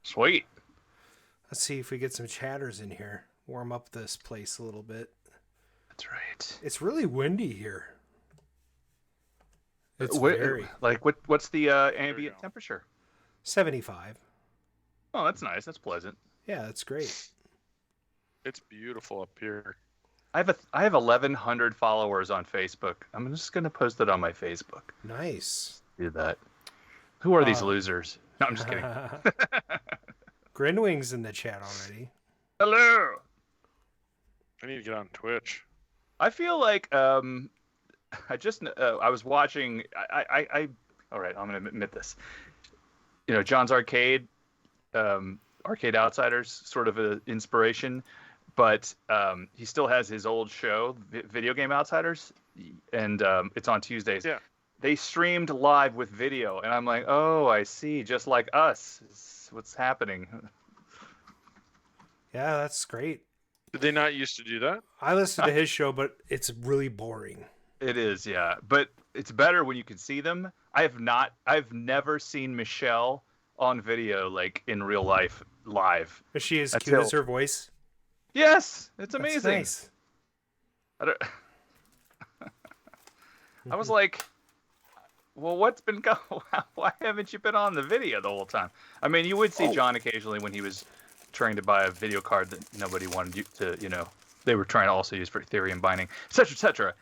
Sweet. Let's see if we get some chatters in here. Warm up this place a little bit. That's right. It's really windy here. It's very... Like, what's the ambient temperature? 75. Oh, that's nice. That's pleasant. Yeah, that's great. It's beautiful up here. I have 1,100 followers on Facebook. I'm just gonna post it on my Facebook. Nice. Do that. Who are these losers? No, I'm just kidding. Grinwing's in the chat already. Hello. I need to get on Twitch. I feel like I was watching. All right, I'm gonna admit this. You know, John's Arcade, Arcade Outsiders, sort of an inspiration, but he still has his old show, Video Game Outsiders, and it's on Tuesdays. Yeah. They streamed live with video, and I'm like, oh, I see, just like us. It's what's happening. Yeah, that's great. Did they not used to do that? I listen to his show, but it's really boring. It is, yeah. But it's better when you can see them. I've never seen Michelle on video, like in real life, live. Is she as cute as her voice? Yes, it's amazing. That's nice. I was like, well, what's been going? Why haven't you been on the video the whole time? I mean, you would see John occasionally when he was trying to buy a video card that nobody wanted you to, they were trying to also use for Ethereum binding, etc., etc.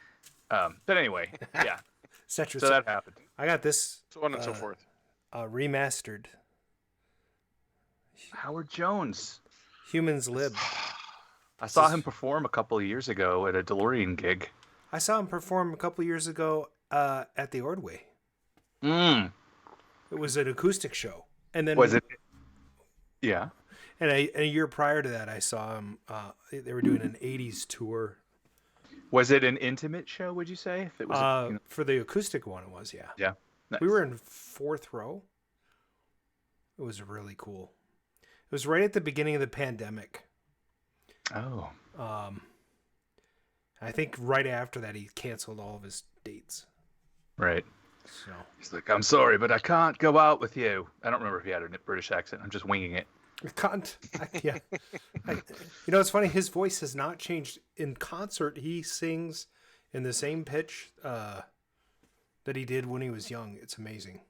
But anyway, yeah. So that happened. I got this. So on and so forth. Remastered. Howard Jones. Humans Lib. I saw him perform a couple of years ago at a DeLorean gig. I saw him perform a couple of years ago at the Ordway. It was an acoustic show. And then was it? Yeah. And a year prior to that, I saw him. They were doing an 80s tour. Was it an intimate show, would you say? If it was for the acoustic one, it was, yeah. Yeah. Nice. We were in fourth row. It was really cool. It was right at the beginning of the pandemic. Oh. I think right after that, he canceled all of his dates. Right. So he's like, I'm sorry, but I can't go out with you. I don't remember if he had a British accent. I'm just winging it. I can't. Yeah. It's funny. His voice has not changed. In concert, he sings in the same pitch that he did when he was young. It's amazing.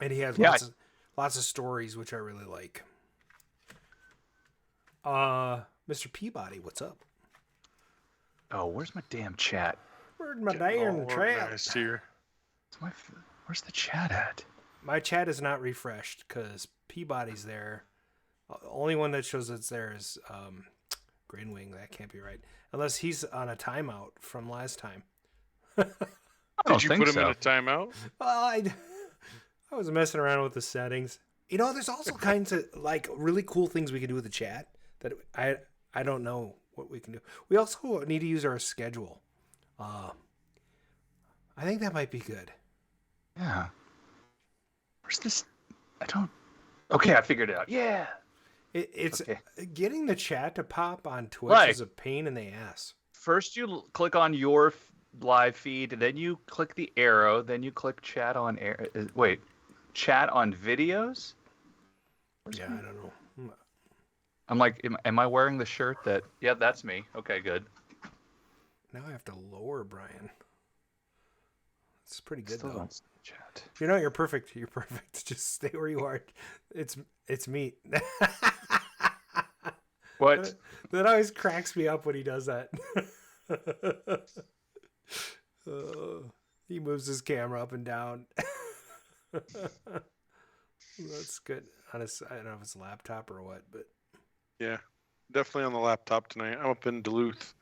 And he has lots of stories, which I really like. Mr. Peabody, what's up? Oh, where's my damn chat? Where's my damn chat? Here. Where's the chat at? My chat is not refreshed because Peabody's there. The only one that shows it's there is Grinwing. That can't be right. Unless he's on a timeout from last time. Did you put him in a timeout? Well, I was messing around with the settings. There's also kinds of like really cool things we can do with the chat that I don't know what we can do. We also need to use our schedule. I think that might be good. Yeah. Where's this? Okay, I figured it out. Yeah. It's okay. Getting the chat to pop on Twitch is a pain in the ass. First, you click on your live feed, then you click the arrow, then you click chat on air. Wait, chat on videos? I don't know. I'm like, am I wearing the shirt that? Yeah, that's me. Okay, good. Now I have to lower Bryan. It's pretty good Still though. Chat. You're perfect. You're perfect. Just stay where you are. It's meat. What? That always cracks me up when he does that. He moves his camera up and down. That's good. I don't know if it's a laptop or what, but yeah, definitely on the laptop tonight. I'm up in Duluth.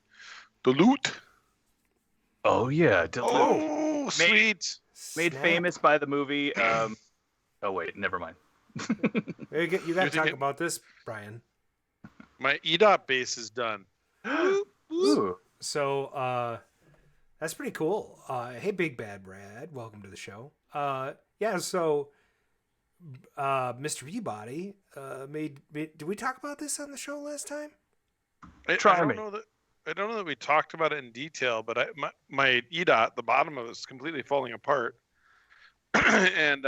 Duluth. Oh yeah, Duluth. Oh, sweet. Made famous by the movie. Oh wait, never mind. You got to talk about this, Bryan. My EDOT base is done. Ooh. So that's pretty cool. Hey, Big Bad Brad, welcome to the show. So Mr. Peabody made. Did we talk about this on the show last time? I don't know that we talked about it in detail, but my EDOT, the bottom of it is completely falling apart, and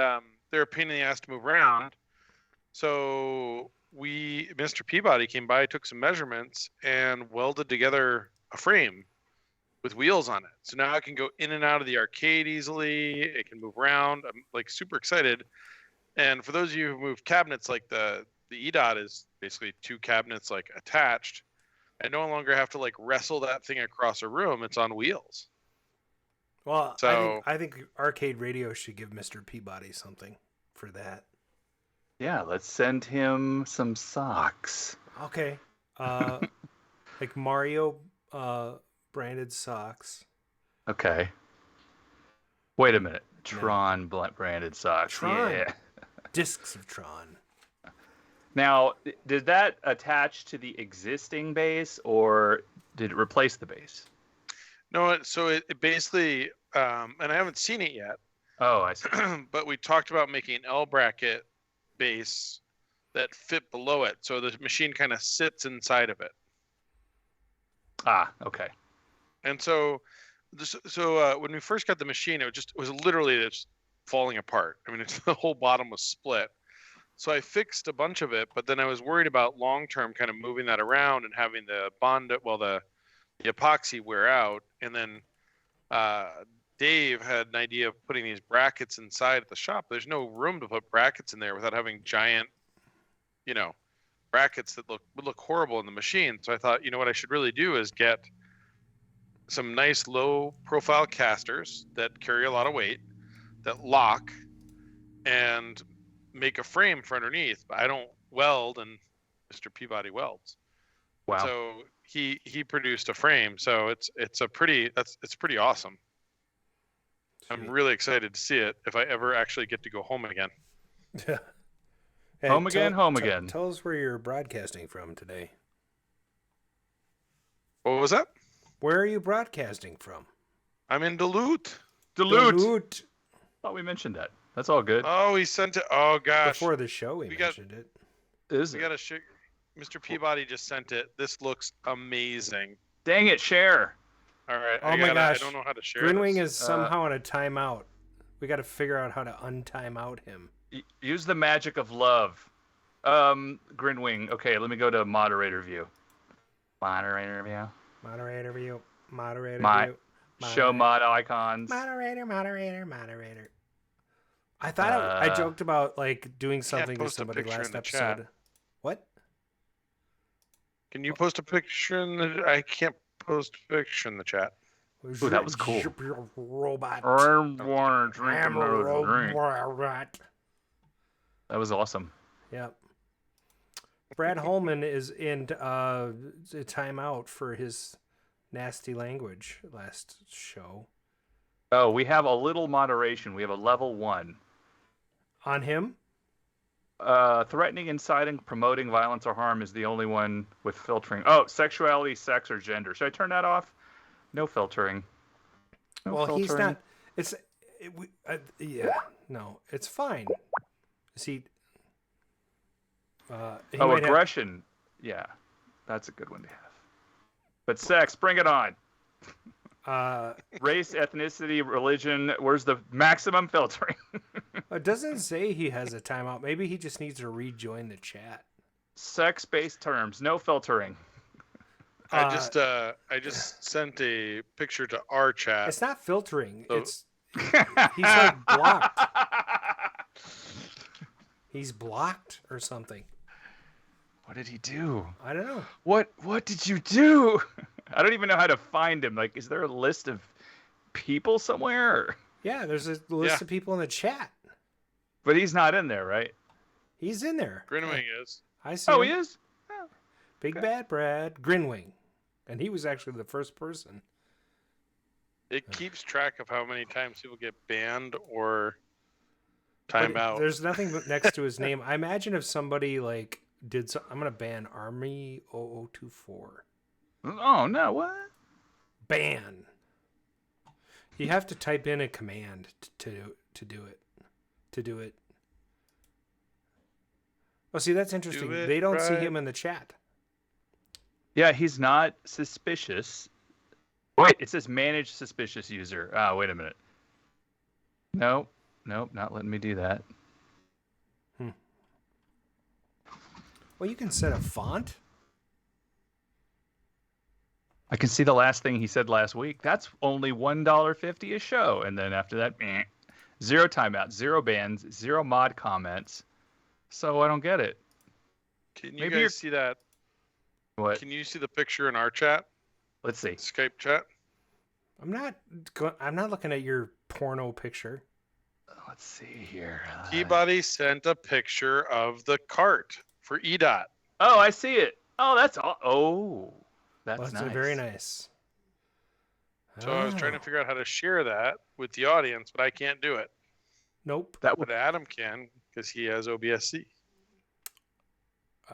they're a pain in the ass to move around. So Mr. Peabody came by, took some measurements, and welded together a frame with wheels on it. So now I can go in and out of the arcade easily. It can move around. I'm like super excited. And for those of you who move cabinets, like the EDOT is basically two cabinets like attached. I no longer have to like wrestle that thing across a room. It's on wheels. Well, so, I think Rcade Radio should give Mr. Peabody something for that. Yeah, let's send him some socks. Okay. Like Mario branded socks. Okay. Wait a minute. Tron branded socks. Tron. Yeah. Discs of Tron. Now, did that attach to the existing base, or did it replace the base? No, so it basically, and I haven't seen it yet. Oh, I see. But we talked about making an L bracket base that fit below it, so the machine kind of sits inside of it. Ah, okay. And so when we first got the machine, it was literally just falling apart. I mean, the whole bottom was split. So I fixed a bunch of it, but then I was worried about long-term kind of moving that around and having the the epoxy wear out. And then Dave had an idea of putting these brackets inside at the shop. There's no room to put brackets in there without having giant, brackets that would look horrible in the machine. So I thought, what I should really do is get some nice low-profile casters that carry a lot of weight, that lock, and make a frame for underneath. But I don't weld, and Mr. Peabody welds. Wow. So he produced a frame. So it's pretty awesome. I'm really excited to see it if I ever actually get to go home again. Hey, home again. Tell us where you're broadcasting from today. What was that? Where are you broadcasting from? I'm in Duluth. Thought we mentioned that. That's all good. Oh, he sent it. Oh, gosh. Before the show, we mentioned it. We got to share. Mr. Peabody just sent it. This looks amazing. Dang it, share. All right. My gosh. I don't know how to share Grinwing this. is somehow in a timeout. We got to figure out how to untime out him. Use the magic of love. Grinwing. Okay, let me go to moderator view. Moderator view. Show mod icons. Moderator. I thought I joked about like doing something to somebody last episode. Chat. What? Can you post a picture in the? I can't post a picture in the chat. Ooh, that was cool. Robot. I want to drink another drink. That was awesome. Yep. Brad Holman is in a timeout for his nasty language last show. Oh, we have a little moderation. We have a level 1. On him? Threatening, inciting, promoting violence or harm is the only one with filtering. Oh, sexuality, sex, or gender. Should I turn that off? No filtering. He's not. No, it's fine. See. Aggression. Yeah, that's a good one to have. But sex, bring it on. Race, ethnicity, religion. Where's the maximum filtering? It doesn't say he has a timeout. Maybe he just needs to rejoin the chat. Sex-based terms, no filtering. I just sent a picture to our chat. It's not filtering. So... he's like blocked. He's blocked or something. What did he do? I don't know. What did you do? I don't even know how to find him. Like, is there a list of people somewhere? Yeah, there's a list of people in the chat. But he's not in there, right? He's in there. Grinwing is. I see him. He is? Oh, Big Bad Brad. Grinwing. And he was actually the first person. It keeps track of how many times people get banned or timed out. There's nothing next to his name. I imagine if somebody like did so, I'm going to ban Army 0024. Oh, no, what? Ban. You have to type in a command to do it. Oh, see, that's interesting. They don't see him in the chat. Yeah, he's not suspicious. Wait, it says manage suspicious user. Oh, wait a minute. Nope, not letting me do that. Well, you can set a font. I can see the last thing he said last week. That's only $1.50 a show. And then after that, zero timeouts, zero bans, zero mod comments. So I don't get it. Can you guys see that? What? Can you see the picture in our chat? Let's see. Skype chat? I'm not looking at your porno picture. Let's see here. Peabody sent a picture of the cart for EDOT. Oh, I see it. Oh, that's all. Oh. That's nice. Very nice. So I was trying to figure out how to share that with the audience, but I can't do it. Nope. But Adam can because he has OBSC.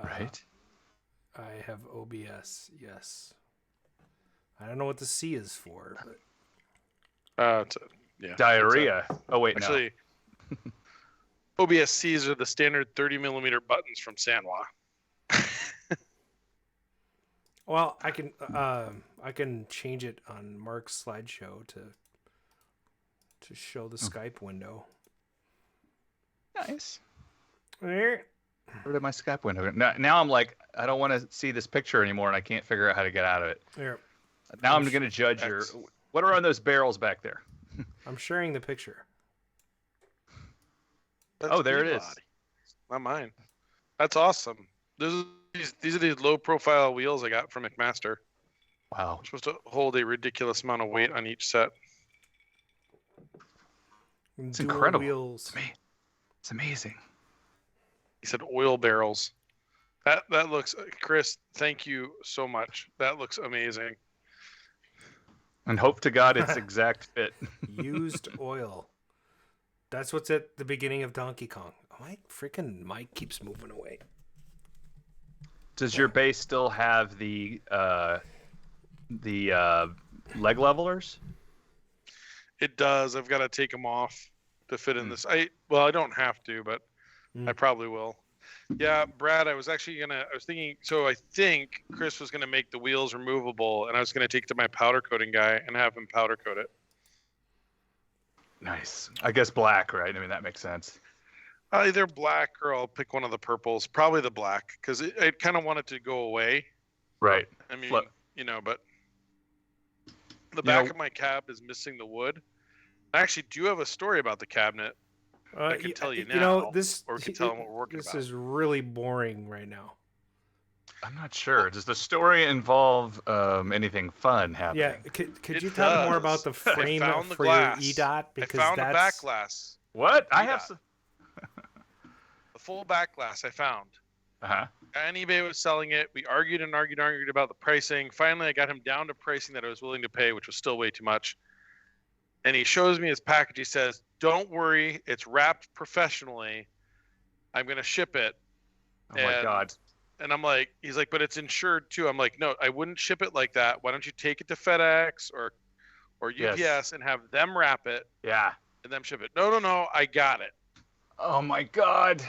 Right. I have OBS. Yes. I don't know what the C is for, but diarrhea. Oh wait, actually, no. OBSCs are the standard 30mm buttons from Sanwa. Well, I can change it on Mark's slideshow to show the Skype window. Nice. There. Where did my Skype window? Now I'm like, I don't want to see this picture anymore, and I can't figure out how to get out of it. There. Now I'm going to judge your. What are on those barrels back there? I'm sharing the picture. That's there it is. Not mine. That's awesome. These are these low-profile wheels I got from McMaster. Wow. I'm supposed to hold a ridiculous amount of weight on each set. It's Dual incredible. Wheels. It's amazing. He said oil barrels. That looks, Chris, thank you so much. That looks amazing. And hope to God it's exact fit. Used oil. That's what's at the beginning of Donkey Kong. Oh, my freaking mic keeps moving away. Does your base still have the leg levelers? It does. I've got to take them off to fit in this. I don't have to, but I probably will. Yeah, Brad, I was thinking, so I think Chris was going to make the wheels removable, and I was going to take it to my powder coating guy and have him powder coat it. Nice. I guess black, right? I mean, that makes sense. Either black or I'll pick one of the purples. Probably the black, because I kind of want it to go away. Right. I mean, but the back of my cab is missing the wood. I actually do have a story about the cabinet. I can tell you now. Or we can tell them what we're working about. This is really boring right now. I'm not sure. Does the story involve anything fun happening? Yeah. Could you tell me more about the frame for your EDOT? Because I found the back glass. What? I have some. The full back glass I found. Uh-huh. Guy on eBay was selling it. We argued about the pricing. Finally, I got him down to pricing that I was willing to pay, which was still way too much. And he shows me his package. He says, "Don't worry, it's wrapped professionally. I'm going to ship it." Oh my God. And I'm like, he's like, "But it's insured too." I'm like, "No, I wouldn't ship it like that. Why don't you take it to FedEx or UPS and have them wrap it? Yeah. And them ship it." No, I got it. Oh my God.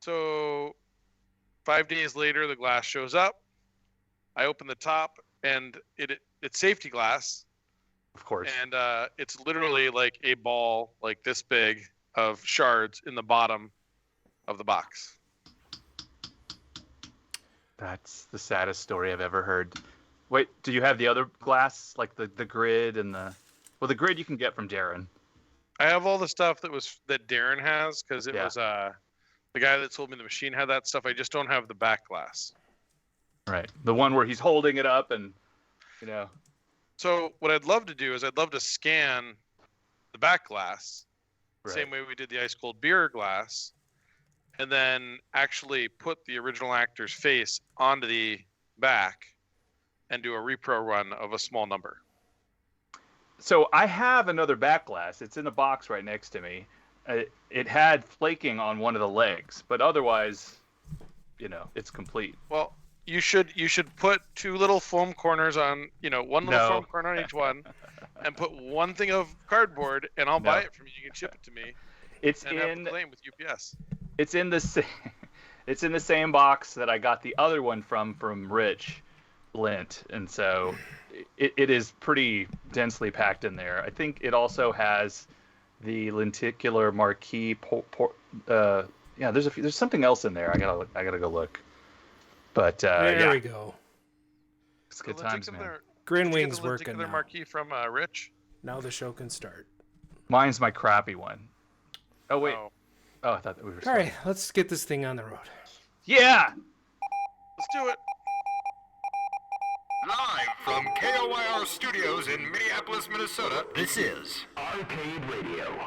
So 5 days later, the glass shows up. I open the top, and it's safety glass. Of course. And it's literally like a ball like this big of shards in the bottom of the box. That's the saddest story I've ever heard. Wait, do you have the other glass, like the grid and the grid you can get from Darren? I have all the stuff that Darren has because it was the guy that sold me the machine had that stuff. I just don't have the back glass. Right, the one where he's holding it up and So what I'd love to do is I'd love to scan the back glass, same way we did the ice cold beer glass, and then actually put the original actor's face onto the back and do a repro run of a small number. So I have another back glass. It's in the box right next to me. It had flaking on one of the legs, but otherwise, it's complete. Well, you should put two little foam corners on, one little foam corner on each one, and put one thing of cardboard, and I'll buy it from you. You can ship it to me. Have a claim with UPS. It's in the same box that I got the other one from Rich Lint, and so it is pretty densely packed in there. I think it also has the lenticular marquee Yeah, there's something else in there. I gotta go look. But there we go. It's good times, man. Green Did you get Wing's the working lenticular now. marquee from Rich? Now the show can start. Mine's my crappy one. Oh wait. Oh. Oh, I thought that we were. All right, let's get this thing on the road. Yeah. Let's do it. Live from KOYR Studios in Minneapolis, Minnesota, this is Rcade Radio.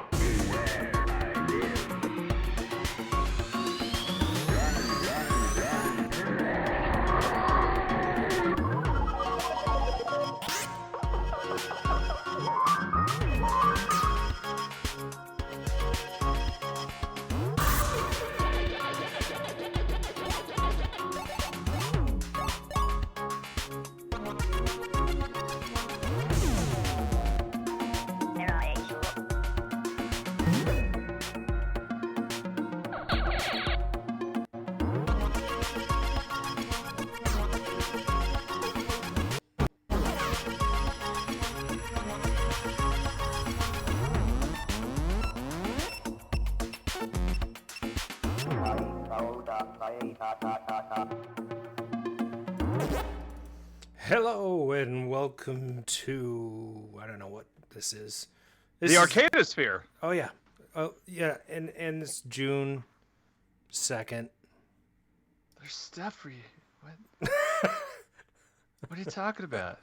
Hello and welcome to, I don't know what this is. The Arcadosphere. Oh yeah. Oh yeah, and it's June 2nd. There's stuff for you. What? What are you talking about?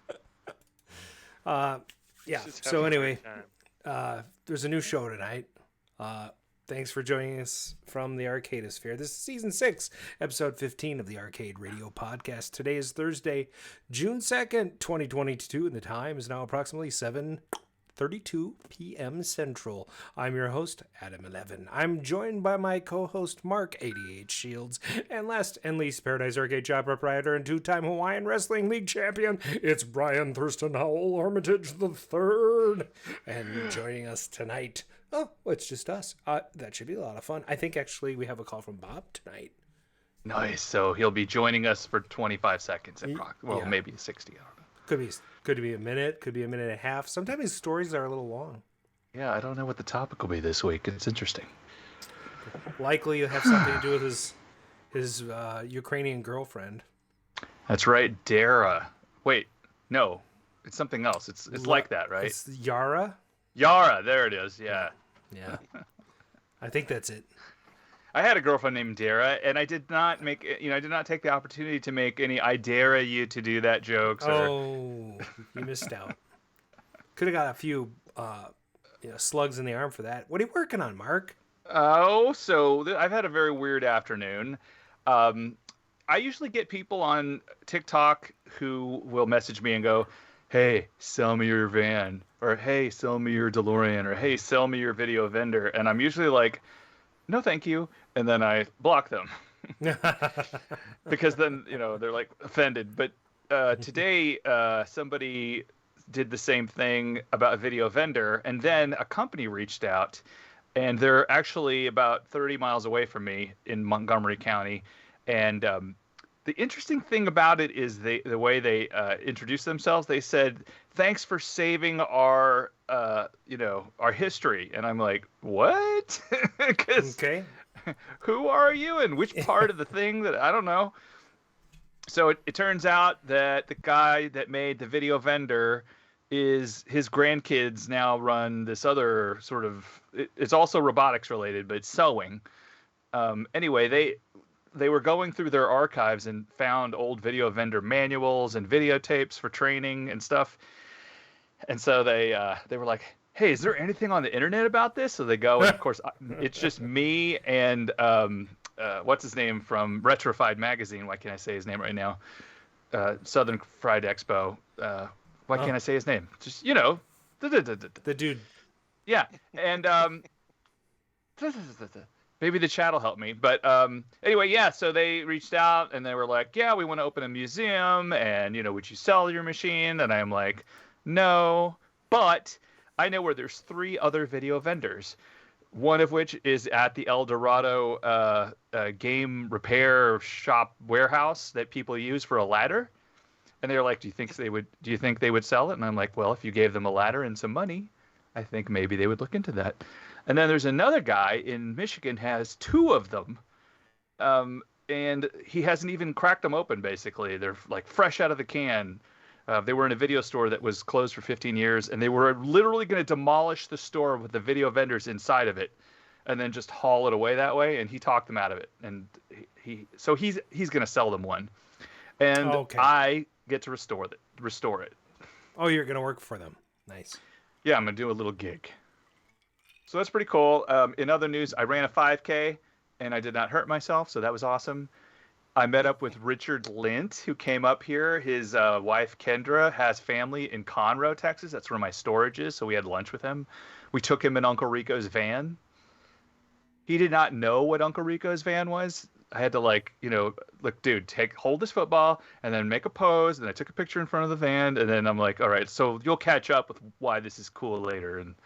Yeah. Just So having a anyway, great time. there's a new show tonight. Thanks for joining us from the Arcadosphere. This is season 6, episode 15 of the Rcade Radio Podcast. Today is Thursday, June 2nd, 2022, and the time is now approximately 7:32 p.m. Central. I'm your host, Adam 11. I'm joined by my co-host, Mark 88 Shields, and last and least, Paradise Arcade shop proprietor and two-time Hawaiian Wrestling League champion, it's Bryan Thurston Howell Armitage III. And joining us tonight, oh, it's just us. That should be a lot of fun. I think actually we have a call from Bob tonight. Nice. So he'll be joining us for 25 seconds. Well, yeah. maybe 60. I don't know. Could be a minute, could be a minute and a half. Sometimes his stories are a little long. Yeah, I don't know what the topic will be this week. It's interesting. Likely you'll have something to do with his Ukrainian girlfriend. That's right, Dara. Wait, no, it's something else. It's like that, right? It's Yara. Yara. There it is. Yeah. Yeah. I think that's it. I had a girlfriend named Dara, and I did not take the opportunity to make any "I dare you to do that" jokes. Oh, you missed out. Could have got a few, slugs in the arm for that. What are you working on, Mark? Oh, so I've had a very weird afternoon. I usually get people on TikTok who will message me and go, "Hey, sell me your van," or "Hey, sell me your DeLorean," or "Hey, sell me your video vendor," and I'm usually like, "No, thank you," and then I block them because then they're like offended. But today somebody did the same thing about a video vendor, and then a company reached out, and they're actually about 30 miles away from me in Montgomery County, and the interesting thing about it is the way they introduced themselves. They said, "Thanks for saving our history," and I'm like, "What?" Okay. Who are you and which part of the thing that I don't know? So it turns out that the guy that made the video vendor is his grandkids now run this other sort of. It's also robotics related, but it's sewing. Anyway, they were going through their archives and found old video vendor manuals and videotapes for training and stuff. And so they were like, "Hey, is there anything on the internet about this?" So they go, and of course, it's just me and what's his name from Retrofied Magazine. Why can't I say his name right now? Southern Fried Expo. Why can't I say his name? Just The dude. Yeah, and maybe the chat will help me. But anyway, yeah, so they reached out and they were like, "Yeah, we want to open a museum, and would you sell your machine?" And I'm like, "No, but I know where there's 3 other video vendors, one of which is at the El Dorado game repair shop warehouse that people use for a ladder." And they're like, do you think they would sell it? And I'm like, well, if you gave them a ladder and some money, I think maybe they would look into that. And then there's another guy in Michigan has 2 of them. And he hasn't even cracked them open, basically. They're like fresh out of the can. They were in a video store that was closed for 15 years, and they were literally going to demolish the store with the video vendors inside of it and then just haul it away that way. And he talked them out of it. And he's going to sell them one. And I get to restore it. Oh, you're going to work for them. Nice. Yeah, I'm going to do a little gig. So that's pretty cool. In other news, I ran a 5K. And I did not hurt myself, so that was awesome. I met up with Richard Lint, who came up here. His wife, Kendra, has family in Conroe, Texas. That's where my storage is, so we had lunch with him. We took him in Uncle Rico's van. He did not know what Uncle Rico's van was. I had to, look, dude, hold this football, and then make a pose, and I took a picture in front of the van, and then I'm like, all right, so you'll catch up with why this is cool later, and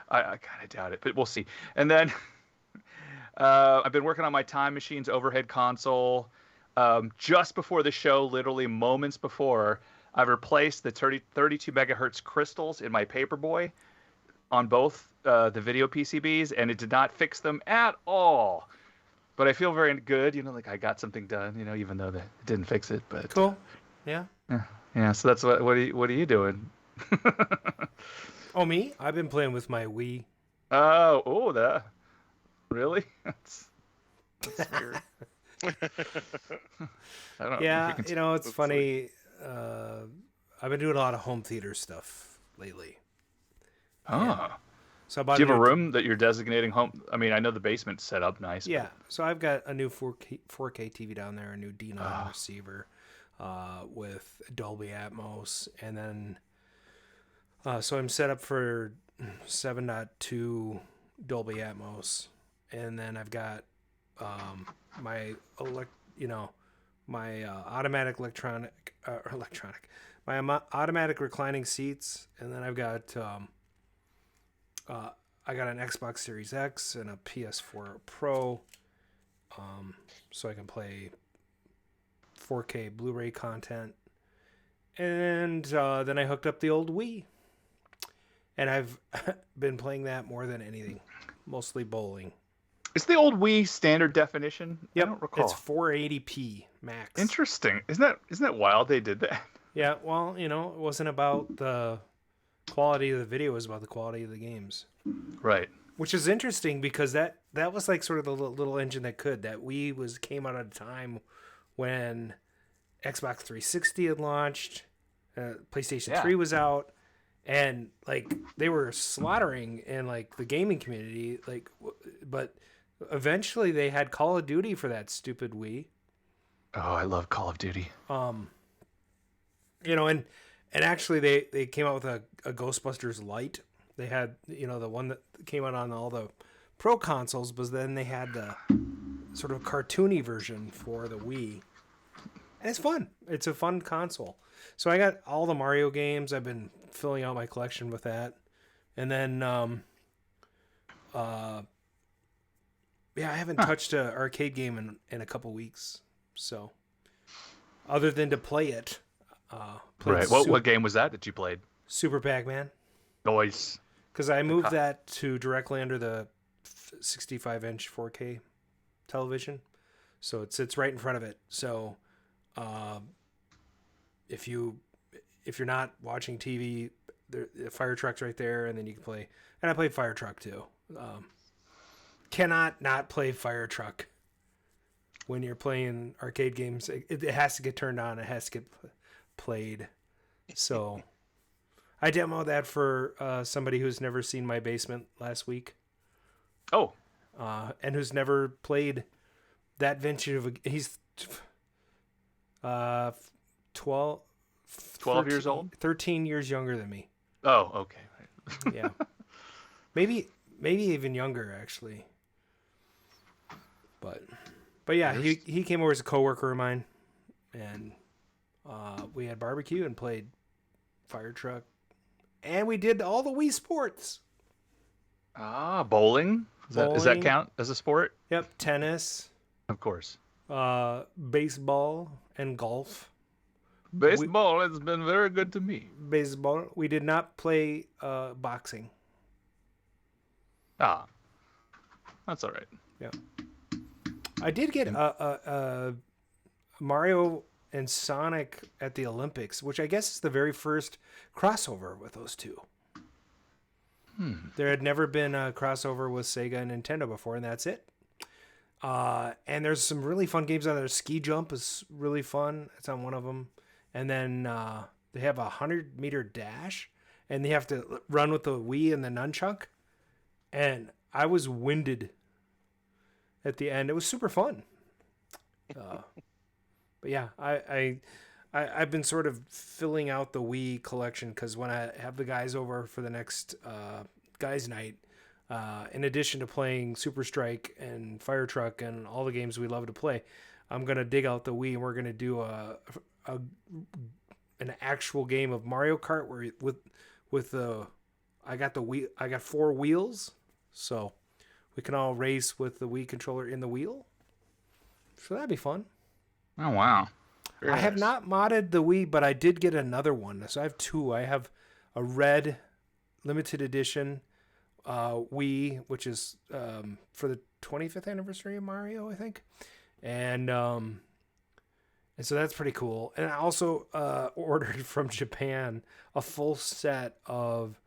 I kind of doubt it, but we'll see. And then... I've been working on my Time Machine's overhead console. Just before the show, literally moments before, I've replaced the 32 megahertz crystals in my Paperboy on both the video PCBs, and it did not fix them at all. But I feel very good, like I got something done, even though it didn't fix it. But cool. Yeah. Yeah. So that's what are you doing? Oh, me? I've been playing with my Wii. That. Really? That's weird. I don't know. Yeah, it's funny. I've been doing a lot of home theater stuff lately. Oh. So I bought Do you have a room that you're designating home? I mean, I know the basement's set up nice. Yeah. So I've got a new 4K TV down there, a new D9 receiver with Dolby Atmos. And then, so I'm set up for 7.2 Dolby Atmos. And then I've got my automatic reclining seats, and then I've got I got an Xbox Series X and a PS4 Pro, so I can play 4K Blu-ray content. And then I hooked up the old Wii, and I've been playing that more than anything, mostly bowling. Is the old Wii standard definition? Yep. I don't recall. It's 480p max. Interesting. Isn't that wild they did that? Yeah, well, it wasn't about the quality of the video, it was about the quality of the games. Right. Which is interesting because that was like sort of the little engine that could. That Wii came out at a time when Xbox 360 had launched, PlayStation 3 was out, and like they were slaughtering in like the gaming community, but eventually they had Call of Duty for that stupid Wii. Oh, I love Call of Duty. And actually they came out with a Ghostbusters Lite. They had, the one that came out on all the Pro consoles, but then they had the sort of cartoony version for the Wii. And it's fun. It's a fun console. So I got all the Mario games. I've been filling out my collection with that. And then, I haven't touched an arcade game in a couple weeks. So, other than to play it. Right. What game was that you played? Super Pac-Man. Nice. Because I moved that to directly under the 65-inch 4K television. So it sits right in front of it. So if you're not watching TV, the Fire Truck's right there, and then you can play. And I played Fire Truck too. Cannot not play Fire Truck when you're playing arcade games. It has to get turned on. It has to get played. So I demoed that for somebody who's never seen my basement last week. Oh. And who's never played that vintage of he's 12 13, years old? 13 years younger than me. Oh, okay. Yeah. Maybe even younger actually. But yeah, he came over as a coworker of mine, and we had barbecue and played Fire Truck, and we did all the Wii sports. Bowling? Does that count as a sport? Yep, tennis. Of course. Baseball and golf. Baseball has been very good to me. Baseball. We did not play boxing. that's all right. Yeah. I did get Mario and Sonic at the Olympics, which I guess is the very first crossover with those two. There had never been a crossover with Sega and Nintendo before, and that's it. And there's some really fun games on there. Ski Jump is really fun. It's on one of them. And then they have a 100-meter dash, and they have to run with the Wii and the nunchuck. And I was winded at the end. It was super fun. But yeah, I've been sort of filling out the Wii collection because when I have the guys over for the next guys' night, in addition to playing Super Strike and Fire Truck and all the games we love to play, I'm gonna dig out the Wii and we're gonna do an actual game of Mario Kart where with the I got 4 wheels, so we can all race with the Wii controller in the wheel. So that'd be fun. Oh wow! I have not modded the Wii, but I did get another one. So I have 2. I have a red limited edition Wii, which is for the 25th anniversary of Mario, I think, and so that's pretty cool. And I also ordered from Japan a full set of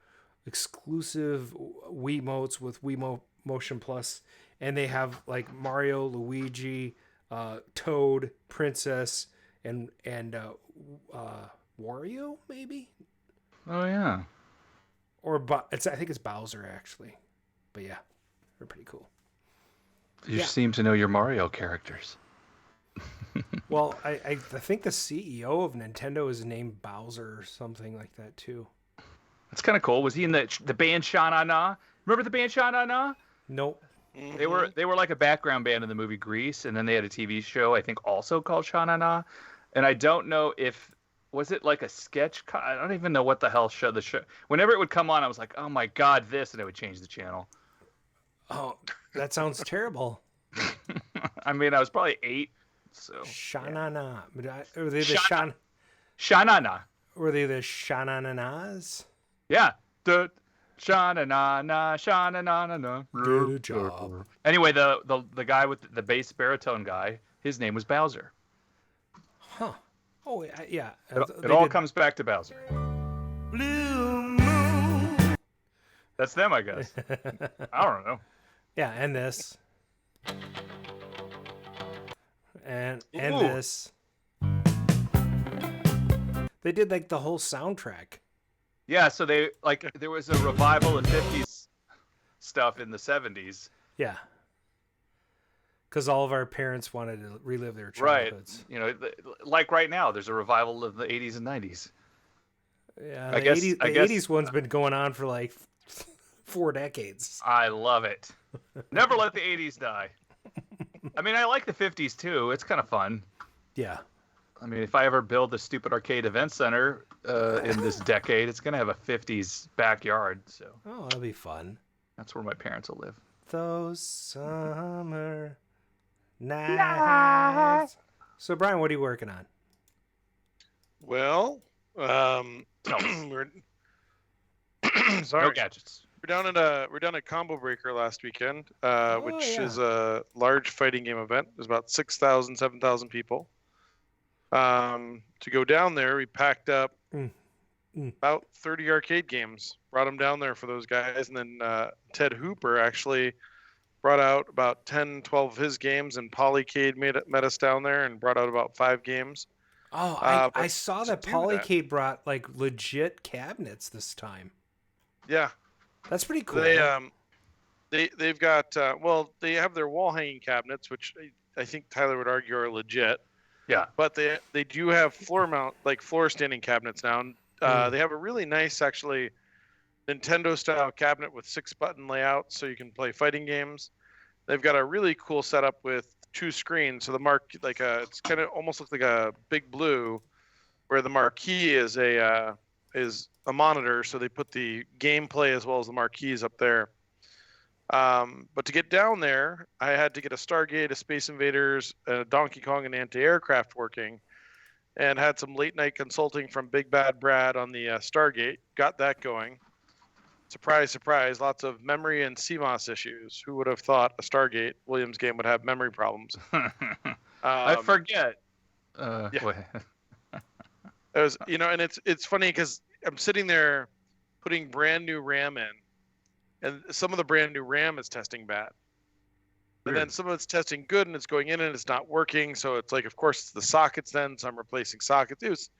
exclusive Wiimotes with Wii Motion Plus, and they have like Mario, Luigi, Toad, Princess, and Wario, maybe. Oh yeah. Or I think it's Bowser actually, but yeah, they're pretty cool. You seem to know your Mario characters. Well, I think the CEO of Nintendo is named Bowser or something like that too. That's kind of cool. Was he in the band Sha Na Na? Remember the band Sha Na Na? Nope. Mm-hmm. They were like a background band in the movie Grease, and then they had a TV show I think also called Sha Na Na. And I don't know if was it like a sketch. I don't even know what the hell the show. Whenever it would come on, I was like, oh my god, this, and it would change the channel. Oh, that sounds terrible. I mean, I was probably 8. So Sha-na-na. Were they the Sha-na-na. Were they the Sha-na-na-nas? Yeah. The Sha-na-na-na, Sha-na-na-na-na. Good job. Anyway, the guy with the bass baritone guy, his name was Bowser. Huh. Oh, yeah. It all comes back to Bowser. Blue Moon. That's them, I guess. I don't know. Yeah, and this. And Ooh. this. They did like the whole soundtrack. Yeah, so there was a revival of 50s stuff in the 70s. Yeah. Because all of our parents wanted to relive their childhoods. Right. You know, like right now, there's a revival of the 80s and 90s. Yeah, I the guess 80s one's been going on for like 4 decades. I love it. Never let the 80s die. I mean, I like the 50s too. It's kind of fun. Yeah. I mean, if I ever build the stupid arcade event center in this decade, it's going to have a 50s backyard. So. Oh, that'll be fun. That's where my parents will live. Those summer nights. So, Brian, what are you working on? Well, we're sorry. No gadgets. We're down at Combo Breaker last weekend, which is a large fighting game event. There's about 6,000, 7,000 people. To go down there, we packed up about 30 arcade games, brought them down there for those guys, and then Ted Hooper actually brought out about 10, 12 of his games, and Cade met us down there and brought out about 5 games. Oh, I saw that Cade brought like legit cabinets this time. Yeah. That's pretty cool. They've got they have their wall hanging cabinets, which I think Tyler would argue are legit. Yeah. But they do have floor standing cabinets now. And, they have a really nice actually Nintendo style cabinet with 6-button layout, so you can play fighting games. They've got a really cool setup with 2 screens. So it's kind of almost looks like a Big Blue, where the marquee is a monitor, so they put the gameplay as well as the marquees up there. But to get down there, I had to get a Stargate, a Space Invaders, a Donkey Kong, and anti-aircraft working, and had some late night consulting from Big Bad Brad on the Stargate. Got that going. surprise, surprise, lots of memory and CMOS issues. Who would have thought a Stargate Williams game would have memory problems? I forget. Yeah. Wait. It was, and it's funny because I'm sitting there putting brand new RAM in, and some of the brand new RAM is testing bad. And then some of it's testing good and it's going in and it's not working. So it's like, of course, it's the sockets then. So I'm replacing sockets. It was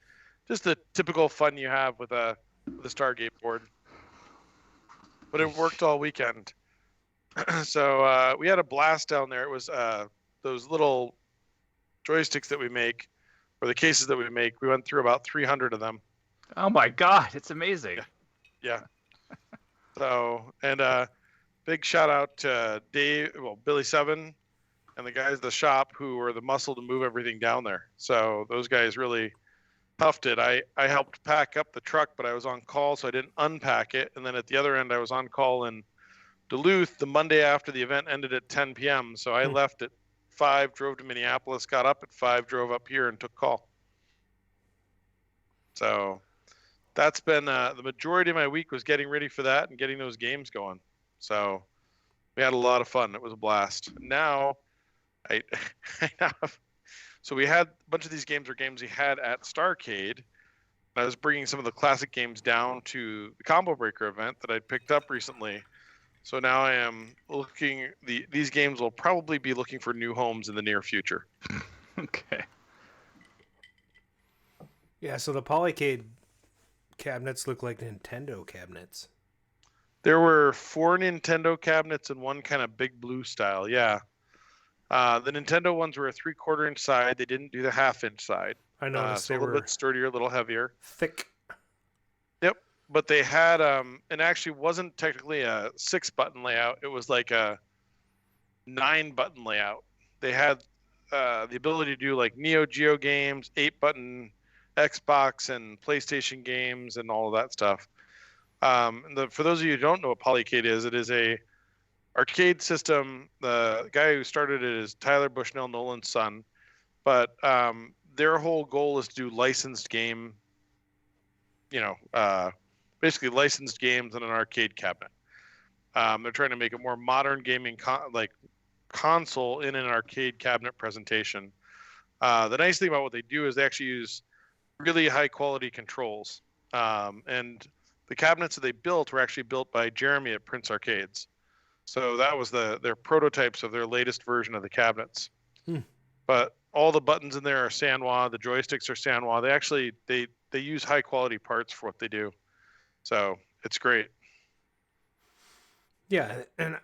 just the typical fun you have with a Stargate board. But it worked all weekend. So we had a blast down there. It was those little joysticks that we make, or the cases that we make. We went through about 300 of them. Oh my God, it's amazing. Yeah. So, and big shout out to Billy Seven, and the guys at the shop who were the muscle to move everything down there. So those guys really toughed it. I helped pack up the truck, but I was on call, so I didn't unpack it. And then at the other end, I was on call in Duluth the Monday after the event ended at 10 p.m. So I left at 5, drove to Minneapolis, got up at 5, drove up here, and took call. So that's been the majority of my week was getting ready for that and getting those games going. So we had a lot of fun. It was a blast. Now I have, so we had a bunch of these games were games we had at Starcade. I was bringing some of the classic games down to the Combo Breaker event that I picked up recently. So now I am looking. These games will probably be looking for new homes in the near future. Okay. Yeah, so the Polycade cabinets look like Nintendo cabinets. There were 4 Nintendo cabinets and one kind of big blue style. Yeah. The Nintendo ones were a 3/4 inch side. They didn't do the 1/2 inch side. I noticed so they a little were bit sturdier, a little heavier. thick. Yep. But they had, and actually wasn't technically a 6-button layout. It was like a 9-button layout. They had the ability to do like Neo Geo games, 8-button Xbox and PlayStation games, and all of that stuff. For those of you who don't know what Polycade is, it is a arcade system. The guy who started it is Tyler Bushnell Nolan's son, but their whole goal is to do licensed game, basically licensed games in an arcade cabinet. They're trying to make a more modern gaming console in an arcade cabinet presentation. The nice thing about what they do is they actually use really high quality controls, and the cabinets that they built were actually built by Jeremy at Prince Arcades. So that was their prototypes of their latest version of the cabinets. But all the buttons in there are Sanwa. The joysticks are Sanwa. They actually they use high quality parts for what they do. So it's great. Yeah, and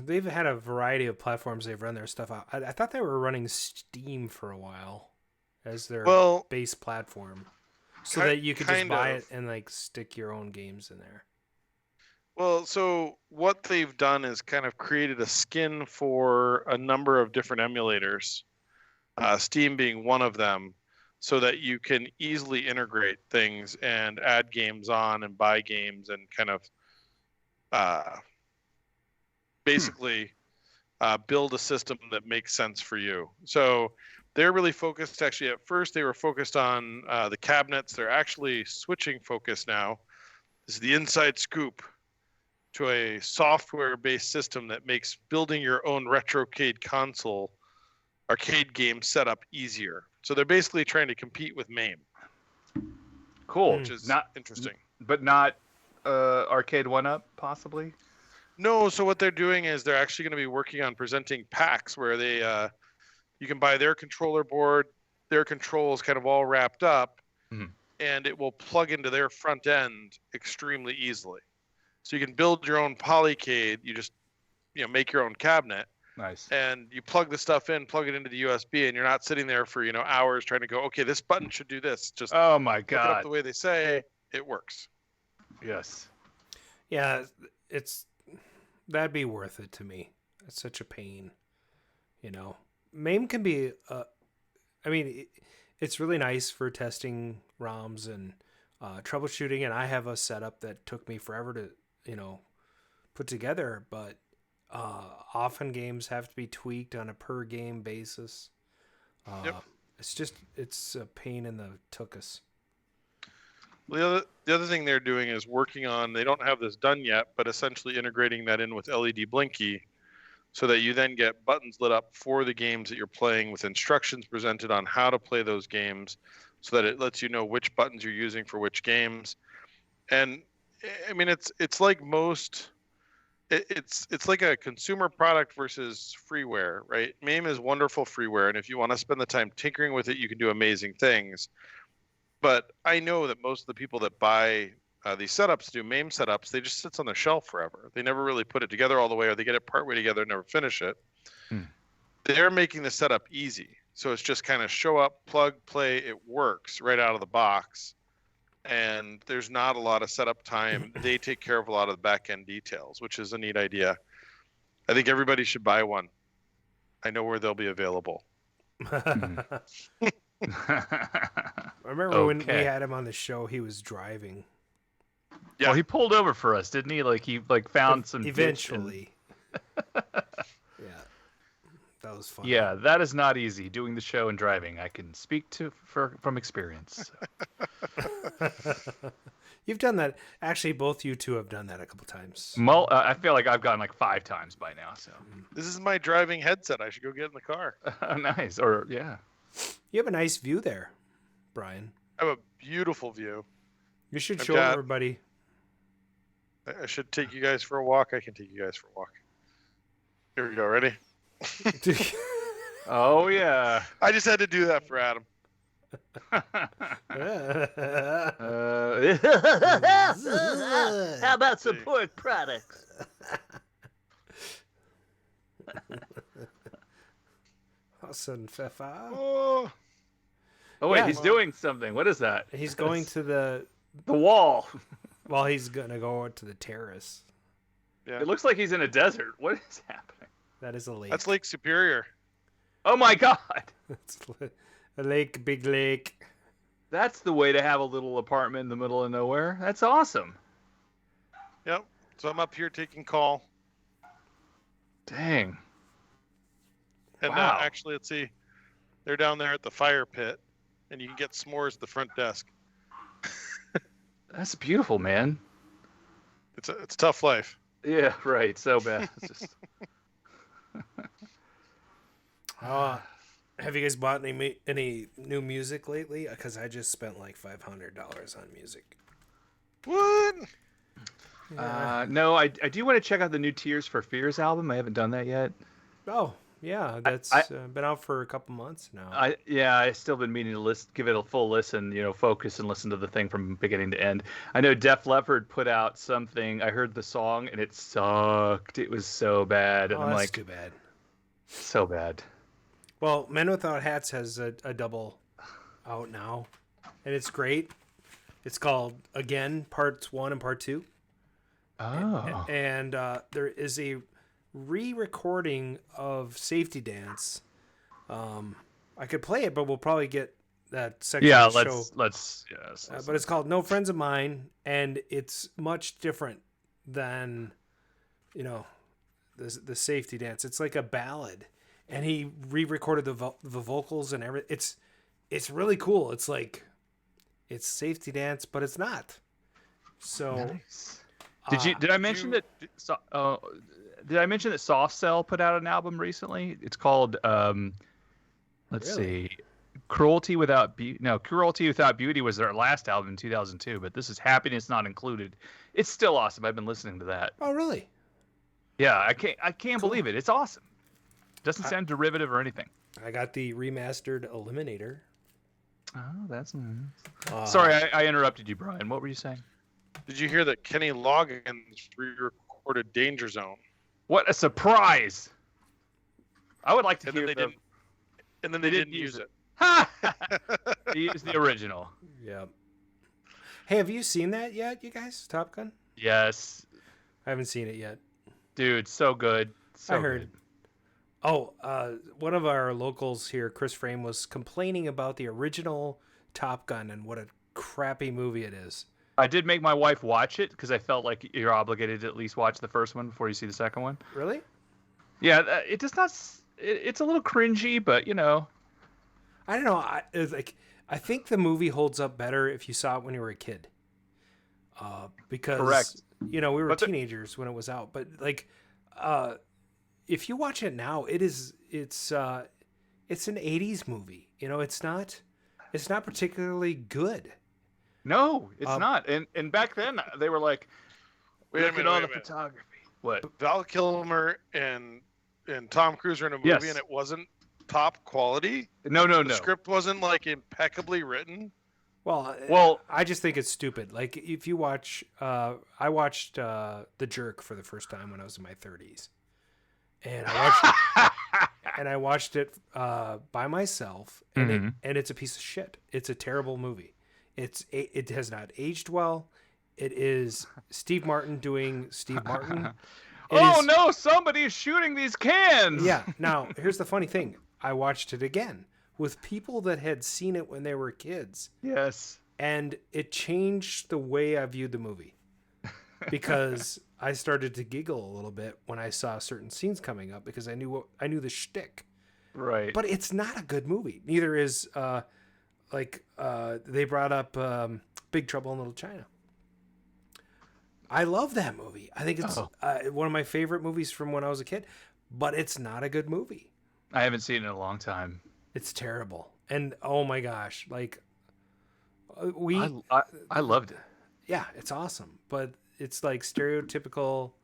they've had a variety of platforms they've run their stuff out. I thought they were running Steam for a while as their base platform, so that you could just buy it and like stick your own games in there. Well, so what they've done is kind of created a skin for a number of different emulators, Steam being one of them, so that you can easily integrate things and add games on and buy games and kind of basically build a system that makes sense for you. So they're really focused. Actually, at first they were focused on the cabinets. They're actually switching focus now. This is the inside scoop to a software-based system that makes building your own RetroCade console arcade game setup easier. So they're basically trying to compete with MAME. Cool. Which is not interesting. But not Arcade 1-Up, possibly? No, so what they're doing is they're actually going to be working on presenting packs where they you can buy their controller board, their controls kind of all wrapped up, and it will plug into their front end extremely easily. So you can build your own Polycade. You just make your own cabinet. Nice. And you plug the stuff in, plug it into the USB, and you're not sitting there for hours trying to go, okay, this button should do this. Just oh my look God, it up the way they say. It works. Yes. Yeah, that'd be worth it to me. It's such a pain, MAME can be. It's really nice for testing ROMs and troubleshooting, and I have a setup that took me forever to put together, but often games have to be tweaked on a per game basis. It's a pain in the tuchus. Well, the other thing they're doing is working on, they don't have this done yet, but essentially integrating that in with LED Blinky so that you then get buttons lit up for the games that you're playing with instructions presented on how to play those games so that it lets you know which buttons you're using for which games. And I mean, it's like most, it's like a consumer product versus freeware, right? MAME is wonderful freeware. And if you want to spend the time tinkering with it, you can do amazing things. But I know that most of the people that buy these setups, do MAME setups, they just sits on the shelf forever. They never really put it together all the way, or they get it partway together and never finish it. They're making the setup easy. So it's just kind of show up, plug, play, it works right out of the box. And there's not a lot of setup time. They take care of a lot of the back end details, which is a neat idea. I think everybody should buy one. I know where they'll be available. I remember when we had him on the show, he was driving. Yeah, well, he pulled over for us, didn't he? Like he found some eventually. Yeah, that was fun. Yeah, that is not easy. Doing the show and driving, I can speak from experience. So. You've done that. Actually, both you two have done that a couple times. I feel like I've gotten like 5 times by now. So this is my driving headset. I should go get in the car. Nice. Or yeah. You have a nice view there, Bryan. I have a beautiful view. You should show everybody. I should take you guys for a walk. I can take you guys for a walk. Here we go. Ready? Oh, yeah. I just had to do that for Adam. How about some pork products? Oh, wait, Yeah. he's doing something. What is that? He's going to the wall. Well, he's gonna go to the terrace. yeah. It looks like he's in a desert. What is happening? That is a lake. That's Lake Superior. Oh my God. It's a lake, big lake. That's the way to have a little apartment in the middle of nowhere. That's awesome. Yep. So I'm up here taking call. Dang. And Wow. actually, let's see. They're down there at the fire pit, and you can get s'mores at the front desk. That's beautiful, man. It's a tough life. Yeah, right. So bad. It's just... Have you guys bought any new music lately? Because I just spent like $500 on music. What? No, I do want to check out the new Tears for Fears album. I haven't done that yet. Oh, yeah, that's been out for a couple months now. I still been meaning to give it a full listen, focus and listen to the thing from beginning to end. I know Def Leppard put out something. I heard the song and it sucked. It was so bad. And I'm that's like, too bad. So bad. Well, Men Without Hats has a double out now, and it's great. It's called Again, Parts 1 and Part 2. Oh. And there is a re-recording of Safety Dance. I could play it, but we'll probably get that section of the show. Let's yes. But it's called No Friends of Mine, and it's much different than, the Safety Dance. It's like a ballad, and he re-recorded the vocals and everything. It's really cool. It's like it's Safety Dance, but it's not. So nice. Did I mention that? Did I mention that Soft Cell put out an album recently? It's called let's see, Cruelty Without Beauty. No, Cruelty Without Beauty was their last album in 2002, but this is Happiness Not Included. It's still awesome. I've been listening to that. Oh, really? Yeah, I can't believe it. It's awesome. Doesn't sound derivative or anything. I got the remastered Eliminator. Oh, that's nice. Sorry, I interrupted you, Bryan. What were you saying? Did you hear that Kenny Loggins re-recorded Danger Zone? What a surprise! I would like to hear them. And then they didn't use it. He used the original. Yep. Hey, have you seen that yet, you guys? Top Gun? Yes. I haven't seen it yet. Dude, so good. So I heard. Good. Oh, one of our locals here, Chris Frame, was complaining about the original Top Gun and what a crappy movie it is. I did make my wife watch it because I felt like you're obligated to at least watch the first one before you see the second one. Really? Yeah, it does not. It's a little cringy, but I don't know. I think the movie holds up better if you saw it when you were a kid. because Correct. we were teenagers when it was out. But like, if you watch it now, it's an 80s movie. It's not particularly good. No, it's not. And back then they were like, Wait a look at minute, all wait a the minute. photography. What? Val Kilmer and Tom Cruise are in a movie, Yes. and it wasn't top quality. No. The script wasn't like impeccably written. Well, I just think it's stupid. Like if you watch, I watched The Jerk for the first time when I was in my 30s, and I watched it by myself, and it's a piece of shit. It's a terrible movie. It has not aged well. It is Steve Martin doing Steve Martin. No! Somebody's shooting these cans. Yeah. Now here's the funny thing. I watched it again with people that had seen it when they were kids. Yes. And it changed the way I viewed the movie because I started to giggle a little bit when I saw certain scenes coming up because I knew the shtick. Right. But it's not a good movie. Neither is they brought up Big Trouble in Little China. I love that movie. I think it's one of my favorite movies from when I was a kid, but it's not a good movie. I haven't seen it in a long time. It's terrible. And oh my gosh, like I loved it. Yeah, it's awesome, but it's like stereotypical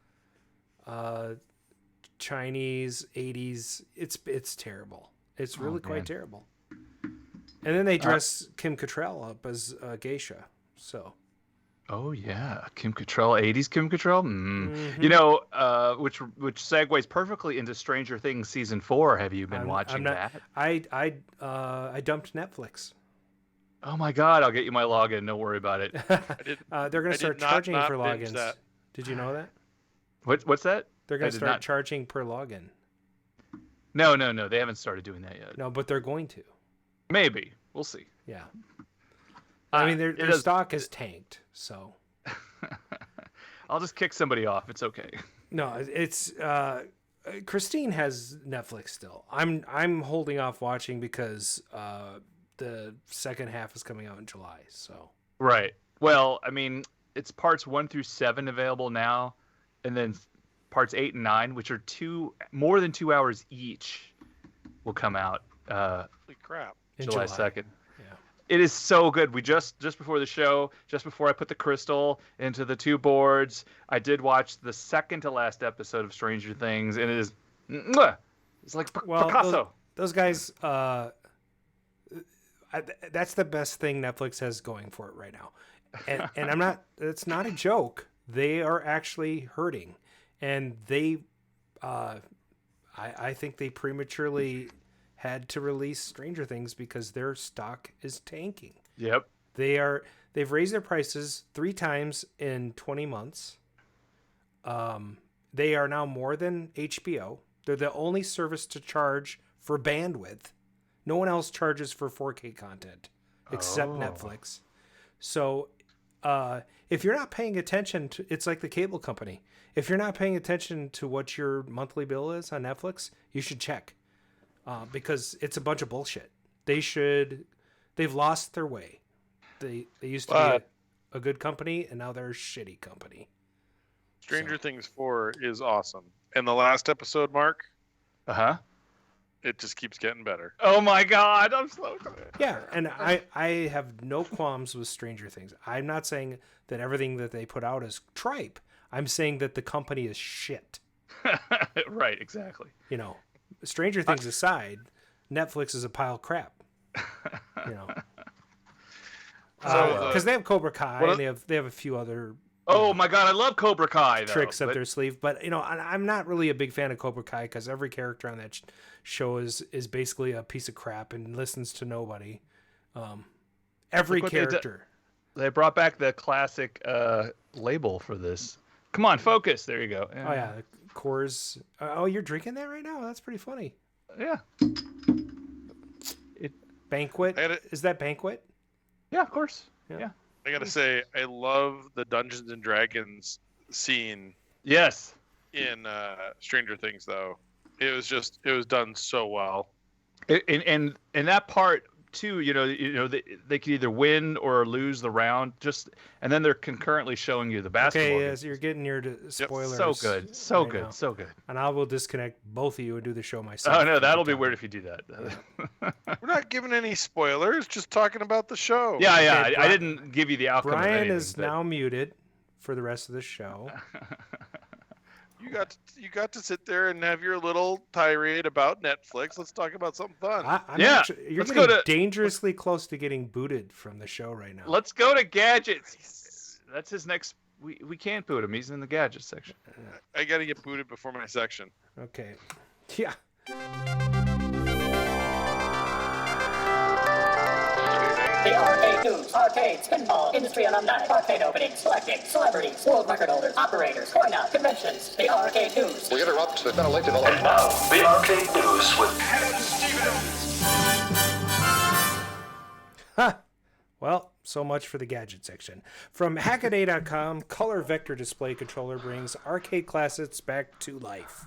Chinese 80s. It's terrible. It's really quite terrible. And then they dress Kim Cattrall up as a geisha. So. Oh yeah, Kim Cattrall, 80s Kim Cattrall. Which segues perfectly into Stranger Things season 4. Have you been watching that? I dumped Netflix. Oh my God, I'll get you my login. Don't worry about it. They're going to start charging for logins. That. Did you know that? What's that? They're going to start charging per login. No, they haven't started doing that yet. No, but they're going to. Maybe we'll see. Yeah. I mean, their stock has tanked, so. I'll just kick somebody off. It's okay. No, it's Christine has Netflix still. I'm holding off watching because the second half is coming out in July. So. Right. Well, I mean, it's parts 1 through 7 available now, and then parts 8 and 9, which are more than 2 hours each, will come out. Holy crap! July 2nd. Yeah. It is so good. We just before the show, just before I put the crystal into the 2 boards, I did watch the second to last episode of Stranger Things, and it is, it's like Picasso. Those guys, that's the best thing Netflix has going for it right now. And I'm not, it's not a joke. They are actually hurting, and they, I think they prematurely had to release Stranger Things because their stock is tanking. Yep. They've raised their prices 3 times in 20 months. They are now more than HBO. They're the only service to charge for bandwidth. No one else charges for 4K content except Netflix. So, if you're not paying attention to, it's like the cable company. If you're not paying attention to what your monthly bill is on Netflix, you should check. Because it's a bunch of bullshit. They've lost their way. They used to be a good company, and now they're a shitty company. Stranger Things 4 is awesome. And the last episode, Mark, it just keeps getting better. Oh my God, I'm so excited. Yeah, and I have no qualms with Stranger Things. I'm not saying that everything that they put out is tripe. I'm saying that the company is shit. Right, exactly. Stranger Things aside, Netflix is a pile of crap. Because they have Cobra Kai and they have a few other. Oh my God, I love Cobra Kai. Tricks up their sleeve, but I'm not really a big fan of Cobra Kai because every character on that show is basically a piece of crap and listens to nobody. Every character. They brought back the classic label for this. Come on, focus. There you go. Yeah. Oh yeah, Coors. You're drinking that right now? That's pretty funny. Yeah. Banquet. Is that Banquet? Yeah, of course. Yeah. I gotta say, I love the Dungeons and Dragons scene. Yes. In Stranger Things, though, it was done so well. And that part too, they could either win or lose the round, and then they're concurrently showing you the basketball. Okay, so you're getting your spoilers. So good, so right good, now. so good. And I will disconnect both of you and do the show myself. Oh no, that'll be weird if you do that. We're not giving any spoilers, just talking about the show. Yeah, Okay, I didn't give you the outcome. Brian of is now muted for the rest of the show. You got to sit there and have your little tirade about Netflix. Let's talk about something fun. You're let's getting dangerously close to getting booted from the show right now. Let's go to gadgets. That's his next. We can't boot him. He's in the gadget section. I got to get booted before my section. Okay. Yeah. The arcade news, arcades, pinball, industry alumni, arcade openings, selecting, celebrities, world record holders, operators, coin-out, conventions. The arcade news. We interrupt the late development. And now, the arcade news with Adam Stevens. Ha! Well, so much for the gadget section. From Hackaday.com, Color Vector Display Controller brings arcade classics back to life.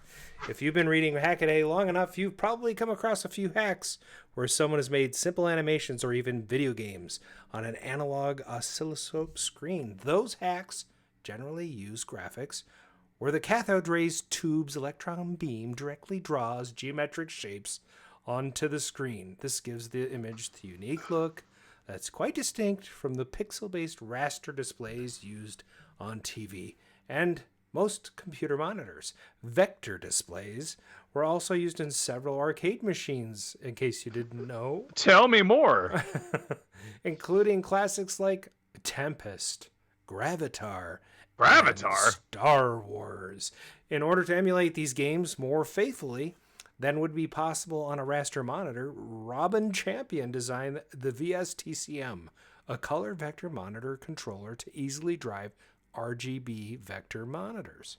If you've been reading Hackaday long enough, you've probably come across a few hacks where someone has made simple animations or even video games on an analog oscilloscope screen. Those hacks generally use graphics where the cathode rays tube's electron beam directly draws geometric shapes onto the screen. This gives the image the unique look that's quite distinct from the pixel-based raster displays used on TV and most computer monitors. Vector displays were also used in several arcade machines, in case you didn't know. Tell me more. Including classics like Tempest, Gravitar, and Star Wars. In order to emulate these games more faithfully than would be possible on a raster monitor, Robin Champion designed the VSTCM, a color vector monitor controller to easily drive RGB vector monitors.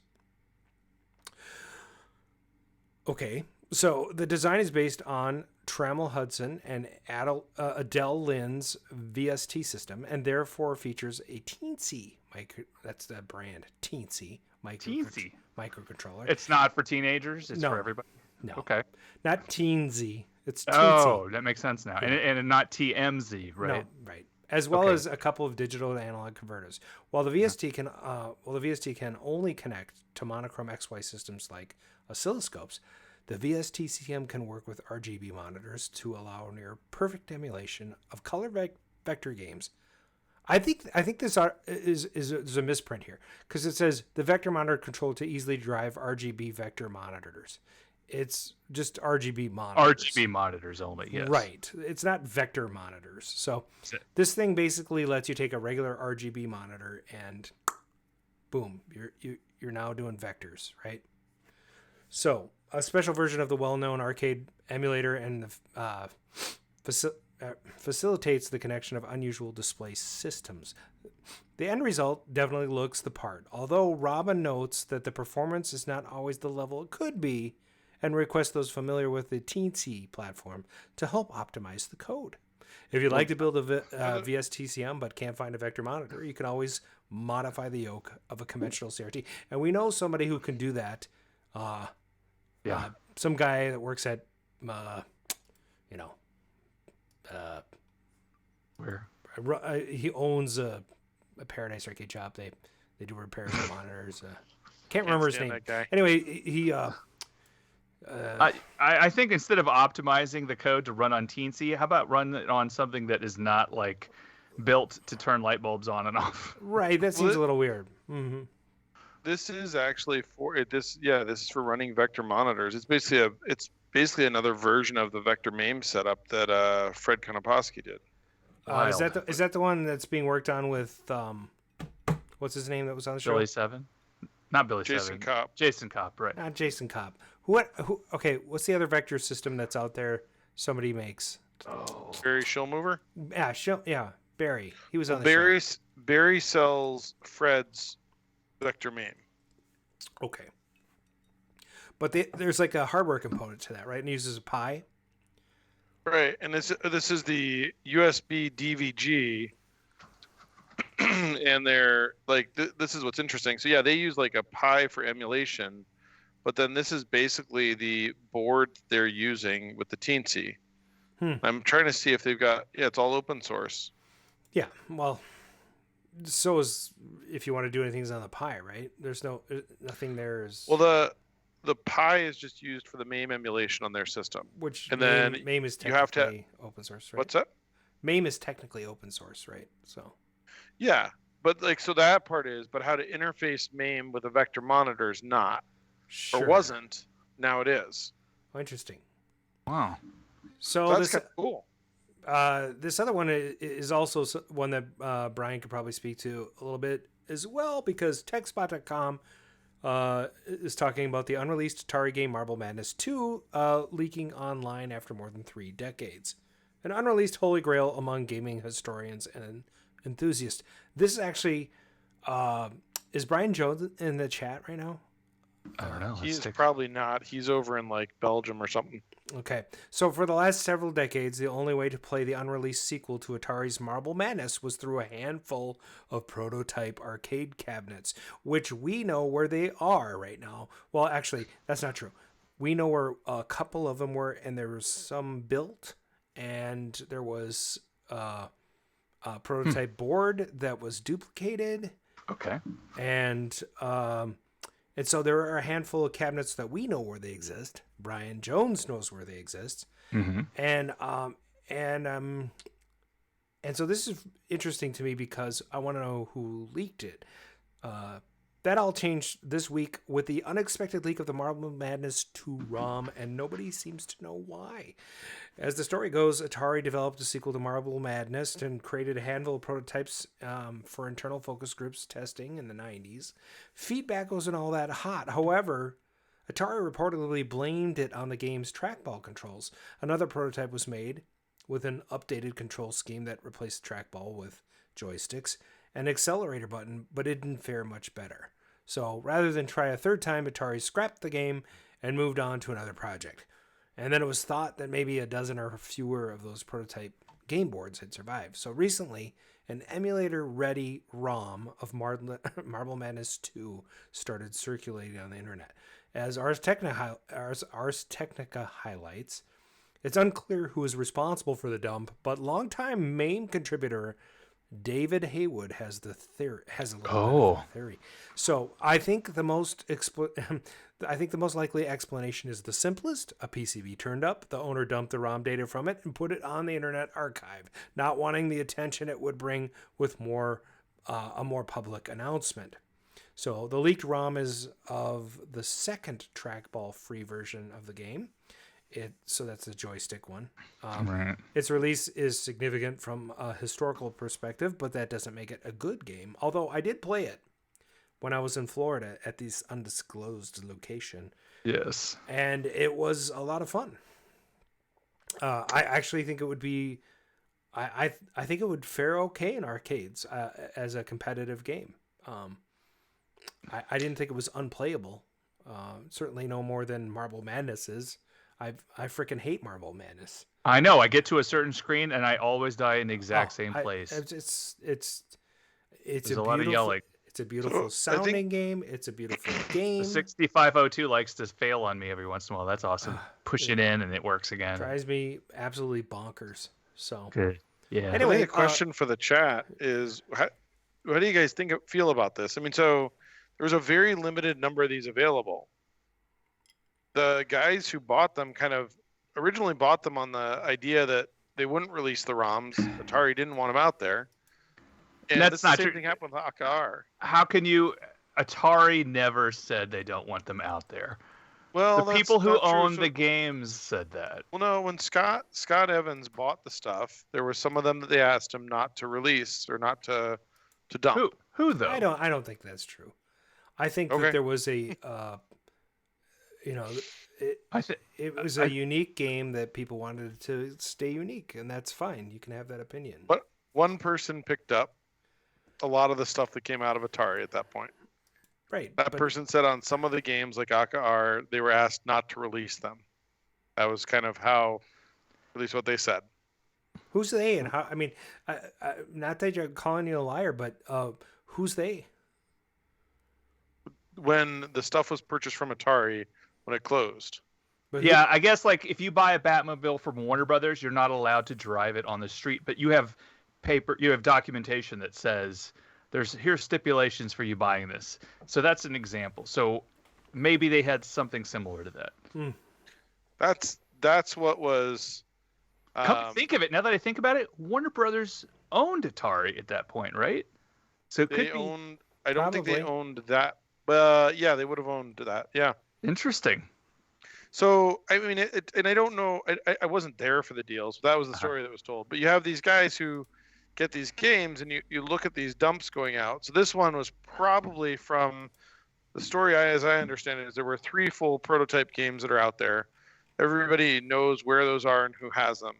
Okay, so the design is based on Trammell Hudson and Adele Lynn's VST system, and therefore features a Teensy that's the brand, Teensy microcontroller. It's not for teenagers. It's No. for everybody. No, Okay. not Teensy. It's Teensy. Oh, that makes sense now. And not TMZ, right? No, right. As well Okay. as a couple of digital to analog converters. While the VST can only connect to monochrome XY systems like oscilloscopes, the VSTCM can work with RGB monitors to allow near perfect emulation of color vector games. I think this is a misprint here because it says the vector monitor controlled to easily drive RGB vector monitors. It's just RGB monitors. RGB monitors only, yes. Right. It's not vector monitors. So this thing basically lets you take a regular RGB monitor and boom, you're now doing vectors, right? So a special version of the well-known arcade emulator and facilitates the connection of unusual display systems. The end result definitely looks the part, although Robin notes that the performance is not always the level it could be, and requests those familiar with the Teensy platform to help optimize the code. If you'd like to build a VSTCM but can't find a vector monitor, you can always modify the yoke of a conventional CRT. And we know somebody who can do that. Some guy that works at, Where? He owns a Paradise Arcade shop. They do repairs of monitors. Can't remember his name. That guy. Anyway, he... I think instead of optimizing the code to run on Teensy, how about run it on something that is not like built to turn light bulbs on and off? Right, that seems a little weird. Mm-hmm. This is actually for it. This is for running vector monitors. It's basically another version of the vector MAME setup that Fred Konoposki did. Is that the one that's being worked on with what's his name that was on the show? Billy Seven, not Billy Jason Seven. Kopp. Jason Kopp, right? Not Jason Kopp. Okay, what's the other vector system that's out there? Somebody makes. Barry Shillmover. Yeah, Barry. He was on the show. Barry sells Fred's vector MAME. Okay. But there's like a hardware component to that, right? And it uses a Pi. Right, and this is the USB DVG, and they're like this is what's interesting. So yeah, they use like a Pi for emulation, but then this is basically the board they're using with the Teensy. I'm trying to see if they've got. Yeah, it's all open source. Yeah, well, so is if you want to do anything on the Pi, right? There's nothing there is. Well, the Pi is just used for the MAME emulation on their system. Then MAME is you have technically open source, right? What's that? MAME is technically open source, right? So. Yeah, but so that part is, but how to interface MAME with a vector monitor is not, or wasn't. Now it is. Oh, interesting. Wow. So that's kind of cool. This other one is also one that Bryan could probably speak to a little bit as well, because TechSpot.com is talking about the unreleased Atari game Marble Madness 2 leaking online after more than 3 decades. An unreleased holy grail among gaming historians and enthusiasts. This is actually, is Bryan Jones in the chat right now? I don't know. He's probably not. He's over in like Belgium or something. Okay. So for the last several decades, the only way to play the unreleased sequel to Atari's Marble Madness was through a handful of prototype arcade cabinets, which we know where they are right now. Well, actually, that's not true. We know where a couple of them were, and there was some built, and there was a prototype board that was duplicated. Okay. And so there are a handful of cabinets that we know where they exist. Bryan Jones knows where they exist. Mm-hmm. And so this is interesting to me because I want to know who leaked it. That all changed this week with the unexpected leak of the Marble Madness 2 ROM, and nobody seems to know why. As the story goes, Atari developed a sequel to Marble Madness and created a handful of prototypes for internal focus groups testing in the 90s. Feedback wasn't all that hot. However, Atari reportedly blamed it on the game's trackball controls. Another prototype was made with an updated control scheme that replaced trackball with joysticks, an accelerator button, but it didn't fare much better. So rather than try a third time, Atari scrapped the game and moved on to another project. And then it was thought that maybe a dozen or fewer of those prototype game boards had survived. So recently, an emulator-ready ROM of Marble Madness 2 started circulating on the internet. As Ars Technica highlights, it's unclear who is responsible for the dump, but longtime MAME contributor David Haywood has a little bit of a theory. So I think the most likely explanation is the simplest. A PCB turned up, the owner dumped the ROM data from it and put it on the Internet Archive, not wanting the attention it would bring with a more public announcement. So the leaked ROM is of the second trackball free version of the game. So that's the joystick one. Right. Its release is significant from a historical perspective, but that doesn't make it a good game. Although I did play it when I was in Florida at this undisclosed location. Yes. And it was a lot of fun. I actually think it would be... I think it would fare okay in arcades as a competitive game. I didn't think it was unplayable. Certainly no more than Marble Madness is. I freaking hate Marble Madness. I know. I get to a certain screen and I always die in the exact same place. It's There's a lot of yelling. It's a beautiful sounding game. It's a beautiful game. The 6502 likes to fail on me every once in a while. That's awesome. Push it in and it works again. Drives me absolutely bonkers. So good. Yeah. Anyway, the question for the chat is, how do you guys feel about this? I mean, so there was a very limited number of these available. The guys who bought them kind of originally bought them on the idea that they wouldn't release the ROMs. Atari didn't want them out there. And that's not true. The same thing happened with AKR. How can you... Atari never said they don't want them out there. Well, the people who own the games said that. Well, no, when Scott Evans bought the stuff, there were some of them that they asked him not to release or not to dump. Who though? I don't think that's true. I think that there was a... it was a unique game that people wanted to stay unique, and that's fine. You can have that opinion. But one person picked up a lot of the stuff that came out of Atari at that point. Right. That person said on some of the games like AKR, they were asked not to release them. That was kind of how, at least what they said. Who's they? And how? I mean, not that you're calling you a liar, but who's they? When the stuff was purchased from Atari, when it closed, But Yeah, I guess like if you buy a Batmobile from Warner Brothers, you're not allowed to drive it on the street, but you have documentation that says here's stipulations for you buying this. So that's an example. So maybe they had something similar to that. That's what was. Come to think of it, now that I think about it, Warner Brothers owned Atari at that point, right? So it They could owned. I don't think they Probably. owned that. Yeah, they would have owned that. Yeah. be interesting. So I mean, and I don't know. I wasn't there for the deals. That was the story that was told. But you have these guys who get these games, and you look at these dumps going out. So this one was probably from the story, as I understand it, is there were 3 full prototype games that are out there. Everybody knows where those are and who has them.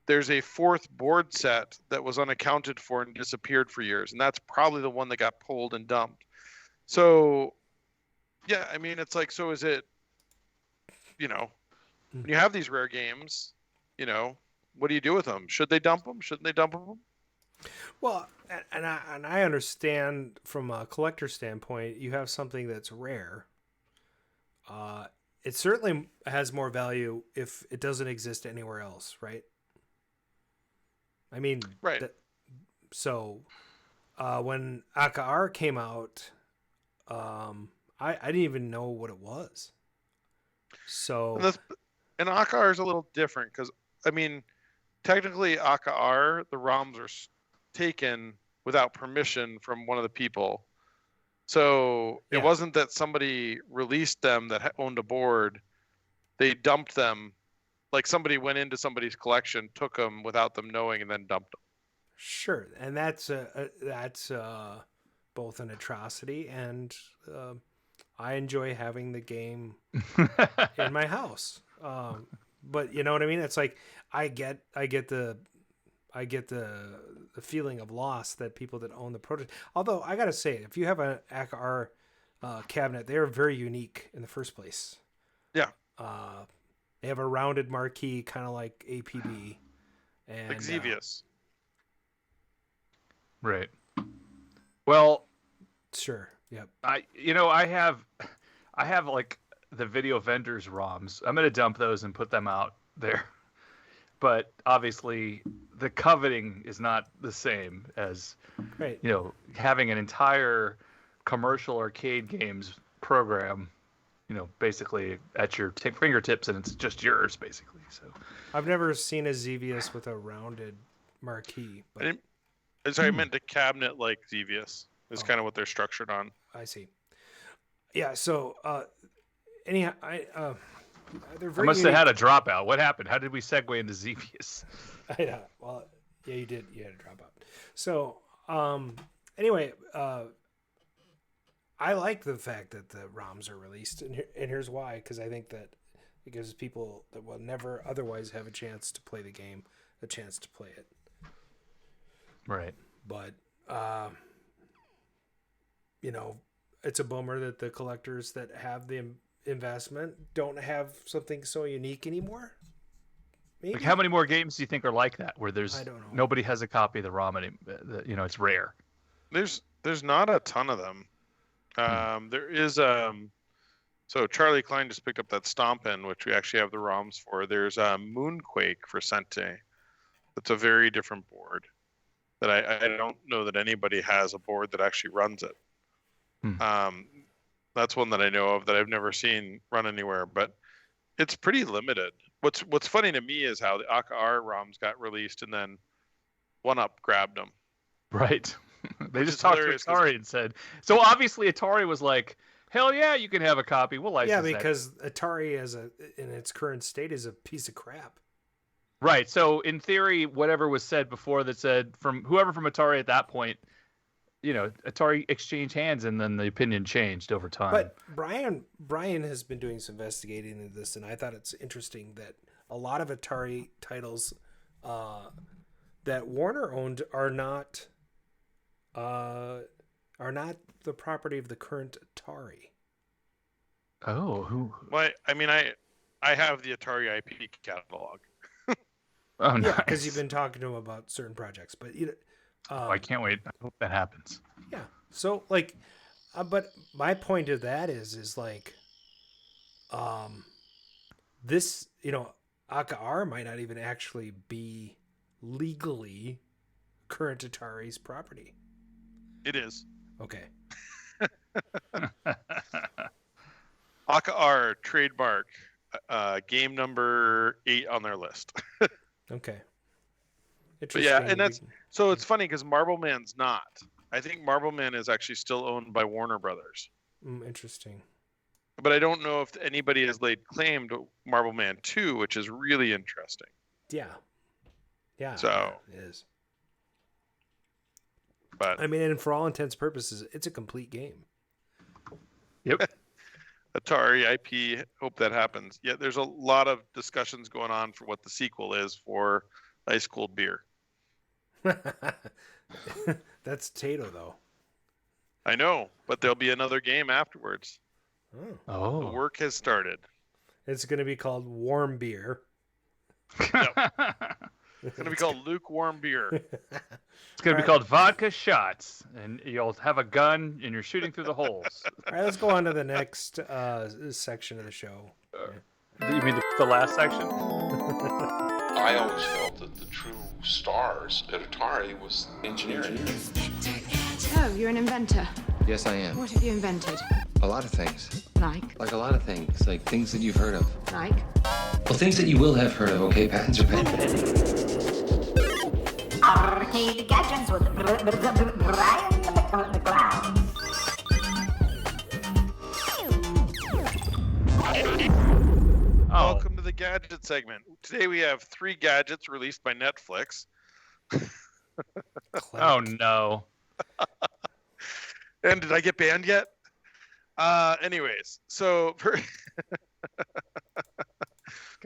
There's a 4th board set that was unaccounted for and disappeared for years, and that's probably the one that got pulled and dumped. So, yeah, I mean, it's like, so is it, when you have these rare games, what do you do with them? Should they dump them? Shouldn't they dump them? Well, and I understand from a collector standpoint, you have something that's rare. It certainly has more value if it doesn't exist anywhere else, right? I mean, Right. So when AKR came out, I didn't even know what it was. So And AKR is a little different because, I mean, technically AKR, the ROMs are taken without permission from one of the people. So Yeah. it wasn't that somebody released them that owned a board. They dumped them. Like somebody went into somebody's collection, took them without them knowing, and then dumped them. sure, and that's both an atrocity and I enjoy having the game in my house. But you know what I mean? It's like I get the feeling of loss that people that own the prototype. Although I gotta say, if you have an AKR cabinet, they are very unique in the first place. Yeah. They have a rounded marquee, kind of like APB, and Like Xevious. Right. Well, sure, yep. I have like the video vendors ROMs. I'm gonna dump those and put them out there. But obviously, the coveting is not the same as Right. having an entire commercial arcade games program, basically at your fingertips, and it's just yours, basically. So I've never seen a Xevious with a rounded marquee, but I meant a cabinet like Xevious is Oh. kind of what they're structured on. I see. Yeah. So anyhow, they're I very must unique. have had a dropout. What happened? How did we segue into Xevious? Well, yeah, you did. You had a dropout. So anyway, I like the fact that the ROMs are released, and here's why. Because I think that it gives people that will never otherwise have a chance to play the game a chance to play it. Right. But it's a bummer that the collectors that have the investment don't have something so unique anymore. Maybe. Like, how many more games do you think are like that, where there's I don't know. nobody has a copy of the ROM and it's rare? There's not a ton of them. There is so Charlie Klein just picked up that Stompin', which we actually have the ROMs for. There's Moonquake for Sente. That's a very different board that I don't know that anybody has a board that actually runs it. That's one that I know of that I've never seen run anywhere, but it's pretty limited. What's funny to me is how the AKR ROMs got released and then 1UP grabbed them. Right. They Which just is talked to hilarious 'cause- Atari and said. So obviously Atari was like, "Hell yeah, you can have a copy. We'll license Yeah, that." because Atari in its current state is a piece of crap. Right. So in theory, whatever was said before that said from whoever from Atari at that point, Atari exchanged hands, and then the opinion changed over time. But Bryan has been doing some investigating into this, and I thought it's interesting that a lot of Atari titles that Warner owned are not the property of the current Atari. Oh, who? Well, I mean, I have the Atari IP catalog. Oh, Yeah, nice. because you've been talking to him about certain projects, but I can't wait. I hope that happens. yeah. So like, but my point of that is like, this, AKR might not even actually be legally current Atari's property. It is. Okay. AKR trademark, game number 8 on their list. Okay. But yeah, and so it's funny because Marble Man's not. I think Marble Man is actually still owned by Warner Brothers. Interesting. But I don't know if anybody has laid claim to Marble Man 2, which is really interesting. Yeah. Yeah. So it is. But I mean, and for all intents and purposes, it's a complete game. Yep. Atari IP, hope that happens. Yeah, there's a lot of discussions going on for what the sequel is for Ice Cold Beer. That's Tato, though. I know, but there'll be another game afterwards. Oh. The work has started. It's going to be called Warm Beer. It's going to be called Lukewarm Beer. It's going to be called Vodka Shots, and you'll have a gun, and you're shooting through the holes. All right, let's go on to the next section of the show. You mean the last section? I always felt that the true stars at Atari was engineering. Oh, you're an inventor. Yes, I am. What have you invented? A lot of things. Like? Like a lot of things. Like things that you've heard of. Like? Well, things that you will have heard of, okay? Patents are pending. Arcade Gadgets with Bryan the Clown. Welcome to the Gadget segment. Today we have 3 gadgets released by Netflix. Oh, no. And did I get banned yet? Anyways, so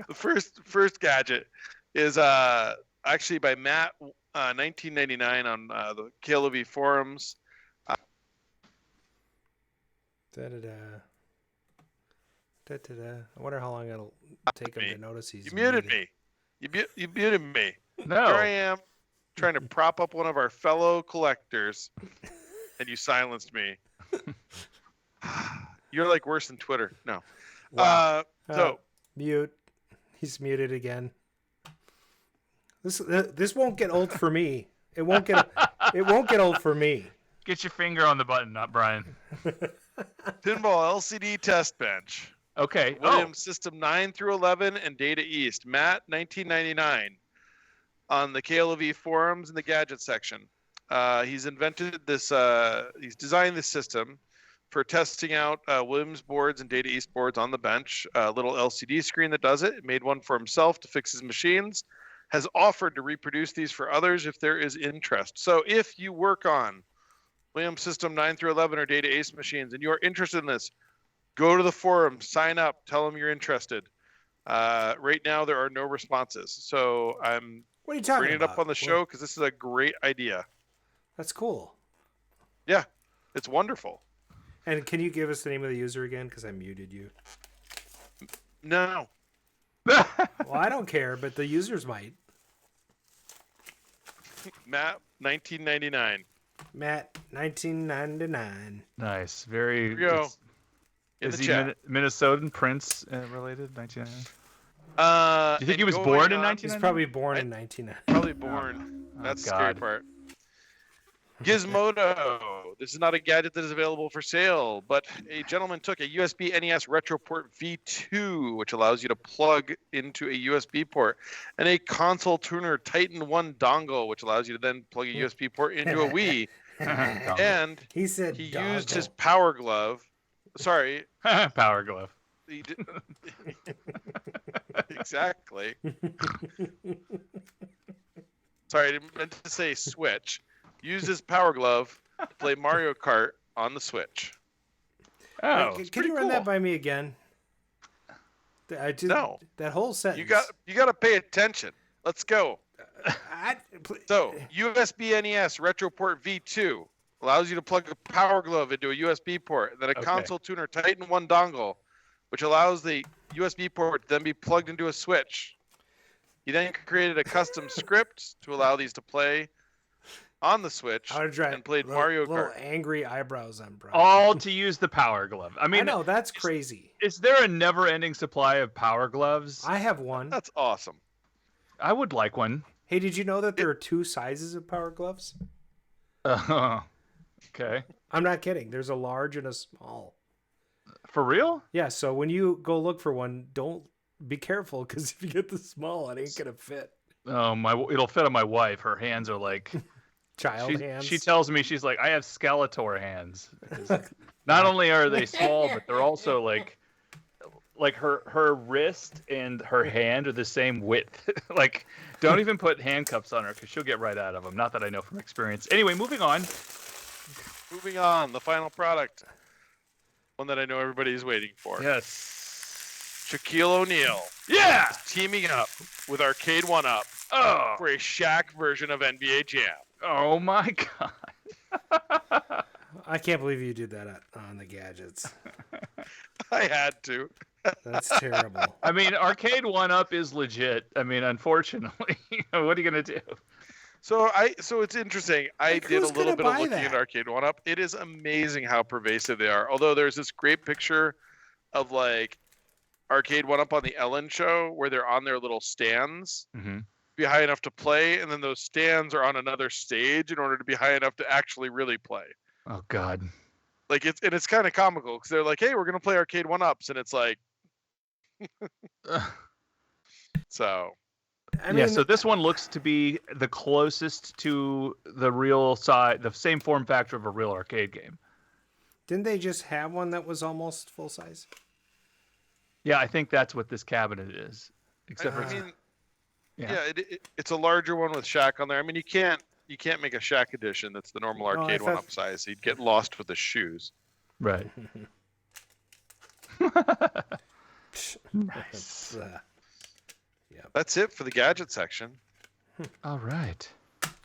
the first gadget is actually by Matt, 1999 on the KLOV forums. I wonder how long it'll take him to notice he's You muted me. You muted me. No. Here I am trying to prop up one of our fellow collectors, and you silenced me. You're like worse than Twitter. No. Wow. So mute. He's muted again. This won't get old for me. It won't get old for me. Get your finger on the button, not Brian. Pinball LCD test bench. Okay. Williams System 9 through 11 and Data East. Matt, 1999 on the KLOV forums in the Gadget section. He's invented this. He's designed this system for testing out Williams boards and Data East boards on the bench. A little LCD screen that does it. Made one for himself to fix his machines. Has offered to reproduce these for others if there is interest. So if you work on Williams System 9 through 11 or Data East machines and you are interested in this, go to the forum, sign up, tell them you're interested. Right now there are no responses. So I'm What are you talking bringing it about? up on the show because this is a great idea. That's cool. Yeah, it's wonderful. And can you give us the name of the user again? Because I muted you. No. Well, I don't care, but the users might. Matt, 1999. Matt, 1999. Nice. Very. Here we go. In Is the he chat. Minnesotan Prince related? 1999. Do you think and he was going born in on- 1999? He's probably born in 1999. Probably born. That's the scary God. part. Gizmodo. This is not a gadget that is available for sale, but a gentleman took a USB NES RetroPort V2, which allows you to plug into a USB port, and a console tuner Titan 1 dongle, which allows you to then plug a USB port into a Wii. And He said he dongle. used his Power Glove. Sorry. Power Glove. He did... Exactly. Sorry, I didn't meant to say Switch. Used his Power Glove to play Mario Kart on the Switch. Oh, Can you run that by me again? I just, No. That whole sentence. You got to pay attention. Let's go. Pl- So, USB NES RetroPort V2 allows you to plug a Power Glove into a USB port, and then a console tuner Titan 1 dongle, which allows the USB port to then be plugged into a Switch. He then created a custom script to allow these to play. on the Switch and played Mario Kart. Little angry eyebrows on Bryan. All to use the Power Glove. I mean, I know, that's crazy. Is there a never-ending supply of Power Gloves? I have one. That's awesome. I would like one. Hey, did you know that there are 2 sizes of Power Gloves? Okay. I'm not kidding. There's a large and a small. For real? Yeah, so when you go look for one, don't be careful, because if you get the small, it ain't going to fit. Oh, it'll fit on my wife. Her hands are like... hands. She tells me, she's like, I have Skeletor hands. Not only are they small, but they're also like her wrist and her hand are the same width. Like, don't even put handcuffs on her because she'll get right out of them. Not that I know from experience. Anyway, moving on. The final product. One that I know everybody's waiting for. Yes. Shaquille O'Neal. Yeah! Is teaming up with Arcade 1-Up for a Shaq version of NBA Jam. Oh my God. I can't believe you did that on the Gadgets. I had to. That's terrible. I mean, Arcade 1-Up is legit. I mean, unfortunately, what are you going to do? So it's interesting. I did a little bit of looking that? at Arcade 1-Up. It is amazing how pervasive they are. Although there's this great picture of like Arcade 1-Up on the Ellen show where they're on their little stands. Mm-hmm. Be high enough to play, and then those stands are on another stage in order to be high enough to actually really play. Oh God! Like it's kind of comical because they're like, "Hey, we're gonna play Arcade 1-Ups," and it's like, so. I mean, so this one looks to be the closest to the real size, the same form factor of a real arcade game. Didn't they just have one that was almost full size? Yeah, I think that's what this cabinet is. Except for. Yeah, it's a larger one with Shaq on there. I mean, you can't make a Shaq edition that's the normal Arcade 1-Up size. You'd get lost with the shoes. Right. Nice. Yeah. That's it for the gadget section. All right.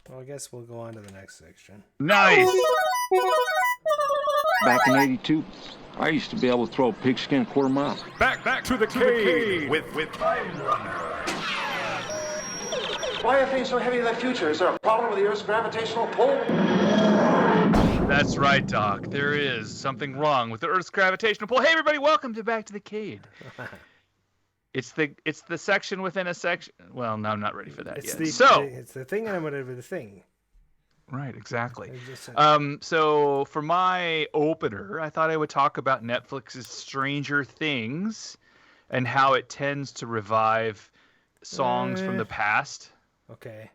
Well, I guess we'll go on to the next section. Nice. Back in '82, I used to be able to throw a pigskin quarter mile. Back to the Cade with Time Runner. Why are things so heavy in the future? Is there a problem with the Earth's gravitational pull? That's right, Doc. There is something wrong with the Earth's gravitational pull. Hey, everybody, welcome to Back to the Cade. It's the section within a section. Well, no, I'm not ready for that yet. It's the thing and I'm whatever the thing. Right, exactly. So for my opener, I thought I would talk about Netflix's Stranger Things and how it tends to revive songs from the past. Okay.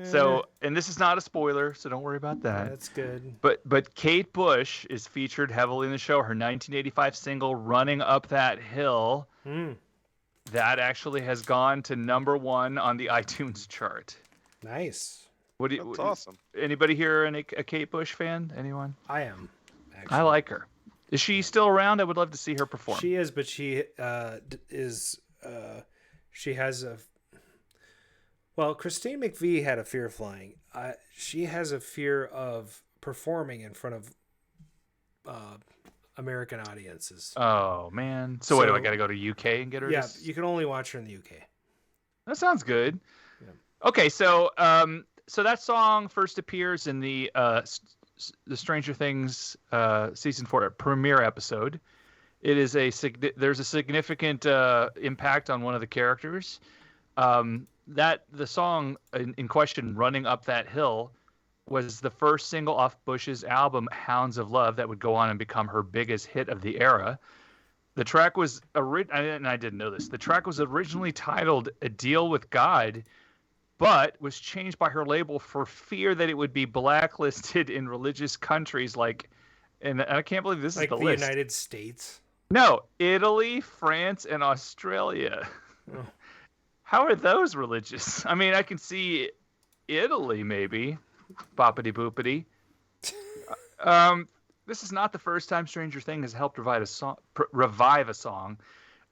So, and this is not a spoiler, so don't worry about that. That's good. But Kate Bush is featured heavily in the show. Her 1985 single "Running Up That Hill" that actually has gone to #1 on the iTunes chart. Nice. That's awesome. Anybody here a Kate Bush fan? Anyone? I am. Actually. I like her. Is she still around? I would love to see her perform. She is, but she she has a. Well, Christine McVie had a fear of flying. She has a fear of performing in front of American audiences. Oh man! So what do I got to go to UK and get her? Yeah, you can only watch her in the UK. That sounds good. Yeah. Okay, so that song first appears in the Stranger Things season 4 premiere episode. It is there's a significant impact on one of the characters. That the song in question, "Running Up That Hill," was the first single off Bush's album "Hounds of Love" that would go on and become her biggest hit of the era. The track was and I didn't know this. The track was originally titled "A Deal with God," but was changed by her label for fear that it would be blacklisted in religious countries and I can't believe this is the list. United States. No, Italy, France, and Australia. Oh. How are those religious? I mean, I can see Italy maybe. Boppity boopity. This is not the first time Stranger Things has helped revive a song.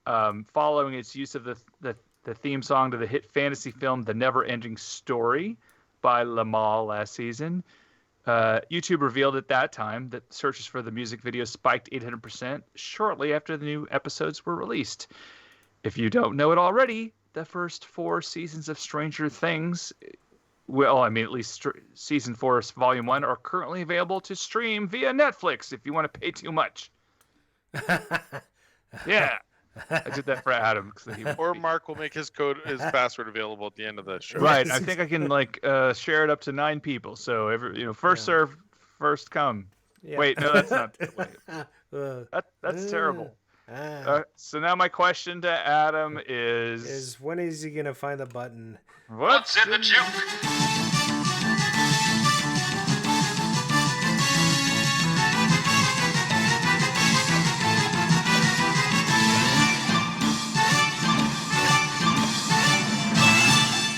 Following its use of the theme song to the hit fantasy film The Never-Ending Story by Lamal last season. YouTube revealed at that time that searches for the music video spiked 800% shortly after the new episodes were released. If you don't know it already, the first 4 seasons of Stranger Things Well, I mean, at least season 4, volume 1 are currently available to stream via Netflix if you want to pay too much. Yeah. I did that for Adam. Or Mark will make his password available at the end of the show. Right. I think I can share it up to 9 people. So first serve, first come. Yeah. Wait, no, that's not. That's terrible. So now my question to Adam is when is he gonna find the button? What's in the juke?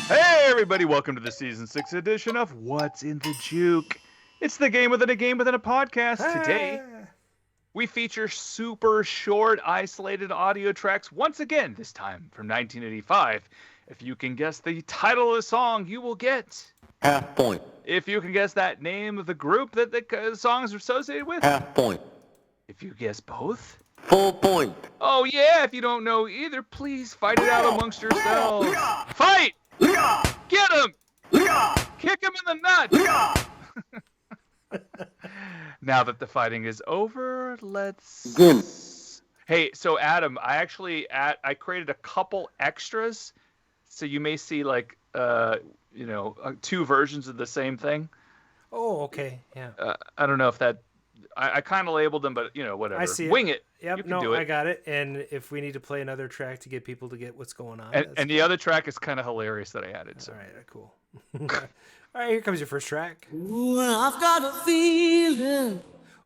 Hey everybody, welcome to the season 6 edition of What's in the Juke. It's the game within a game within a podcast. Today, we feature super short, isolated audio tracks once again, this time from 1985. If you can guess the title of the song, you will get half point. If you can guess that name of the group that the songs are associated with, half point. If you guess both, full point. Oh yeah, if you don't know either, please fight it out amongst yourselves. Fight! Get him! Kick him in the nuts! Now that the fighting is over, let's... Good. Hey, so Adam, I created a couple extras, so you may see 2 versions of the same thing. Oh, okay, yeah. I don't know if that... I kind of labeled them, but whatever. I see. Wing it. Yep. You can do it. I got it. And if we need to play another track to get people to get what's going on, and the other track is kind of hilarious that I added. So. All right, cool. All right, here comes your first track. Ooh, I've got a feeling.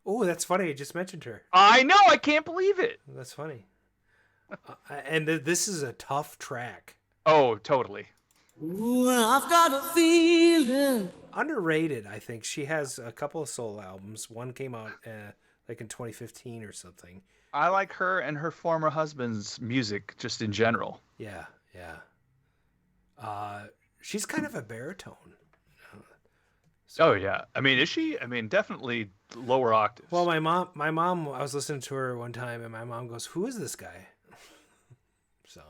Oh, that's funny. I just mentioned her. I know. I can't believe it. That's funny. And this is a tough track. Oh, totally. Ooh, I've got a feeling. Underrated, I think. She has a couple of solo albums. One came out in 2015 or something. I like her and her former husband's music just in general. Yeah. She's kind of a baritone. Oh yeah. I mean, is she? I mean, definitely lower octaves. Well, my mom, I was listening to her one time, and my mom goes, "Who is this guy?" So,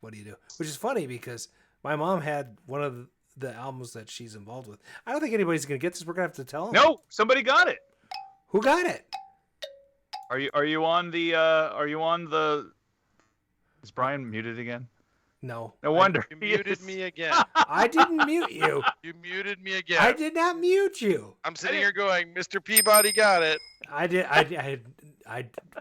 what do you do? Which is funny because my mom had one of the albums that she's involved with. I don't think anybody's gonna get this. We're gonna have to tell them. No, somebody got it. Who got it? Are you on the? Is Bryan muted again? No. No wonder. You muted me again. I didn't mute you. You muted me again. I did not mute you. I'm sitting here going, Mr. Peabody got it. I did.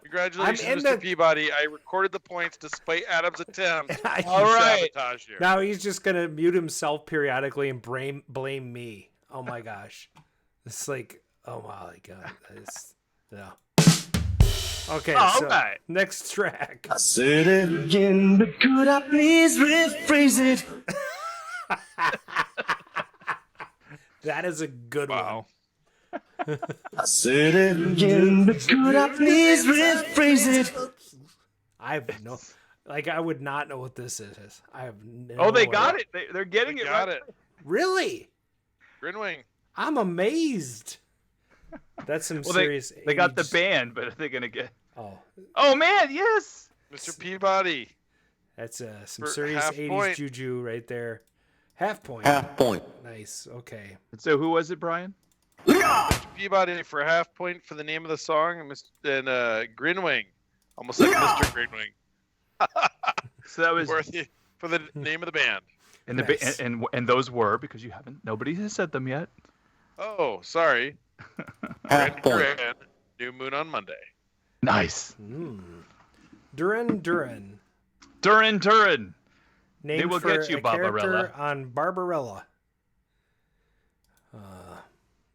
Congratulations, Mr. Peabody. I recorded the points despite Adam's attempt to sabotage you. Now he's just gonna mute himself periodically and blame me. Oh my gosh. It's like, oh my god. Yeah. Okay, right. Next track. I said it again, but could I please rephrase it? That is a good one. I said it again, but could I please rephrase it? I have no, I would not know what this is. I have no Oh, they got it. They're getting it got right. it. Really? Grinwing. I'm amazed. That's some serious. They got the band, but are they gonna get? Oh man, yes. Mr. Peabody. That's some serious 80s juju right there. Half point. Half point. Nice. Okay. And so who was it, Bryan? Mr. Peabody for a half point for the name of the song, and Grinwing. Almost like Mr. Grinwing. So that was for the name of the band. And and those were, because nobody has said them yet. Oh, sorry. Duran, New Moon on Monday. Nice. Duran. Named They will for get you, a Barbarella. character on Barbarella.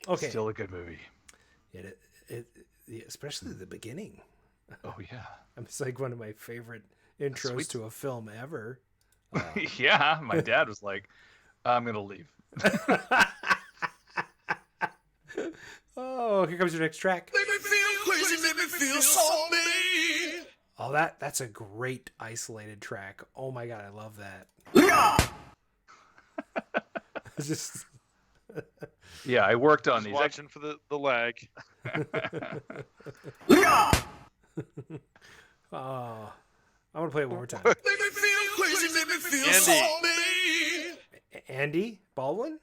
Okay. Still a good movie. Especially the beginning. Oh yeah. It's like one of my favorite intros to a film ever. Yeah, my dad was like, "I'm gonna leave." Oh, here comes your next track. Make me feel crazy, make me feel so mean. Oh, that's a great isolated track. Oh my god, I love that. Just yeah, I worked on these. Watching for the lag. Oh, I'm gonna play it one more time. Make me feel crazy, make me feel so mean. Andy Baldwin?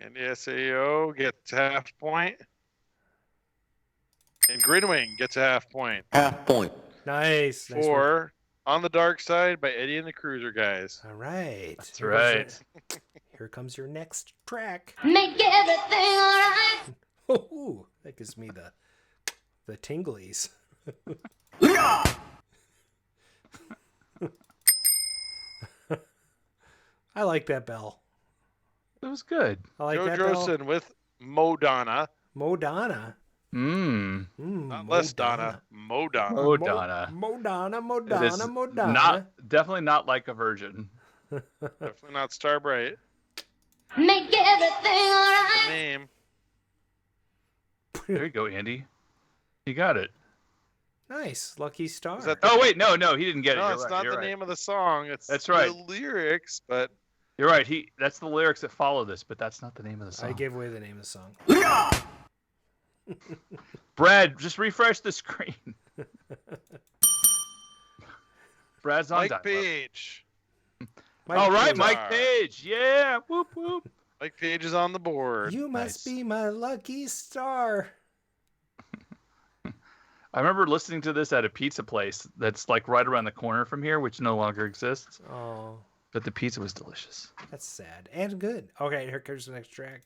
And the SAO gets half point. And Grinwing gets a half point. Half point. Nice. For On the Dark Side by Eddie and the Cruiser Guys. All right. That's right. Here comes your next track. Make everything alright. Oh, that gives me the tinglies. I like that bell. It was good. I like Joe that Drosen bell. with Modonna. Modonna. Not less Donna. Modonna. Modonna. Definitely not like a virgin. Definitely not Starbright. Make everything alright. Name. There you go, Andy. You got it. Nice. Lucky Star. Oh, wait. No, he didn't get it. No, You're it's right. not You're the right. name of the song. That's right. The lyrics, but... You're right. That's the lyrics that follow this, but that's not the name of the song. I gave away the name of the song. Brad, just refresh the screen. Brad's on Mike Page. All right, Mike Page. Yeah. Whoop, whoop. Mike Page is on the board. You must be my lucky star. I remember listening to this at a pizza place that's like right around the corner from here, which no longer exists. Oh. But the pizza was delicious. That's sad and good. Okay, here comes the next track.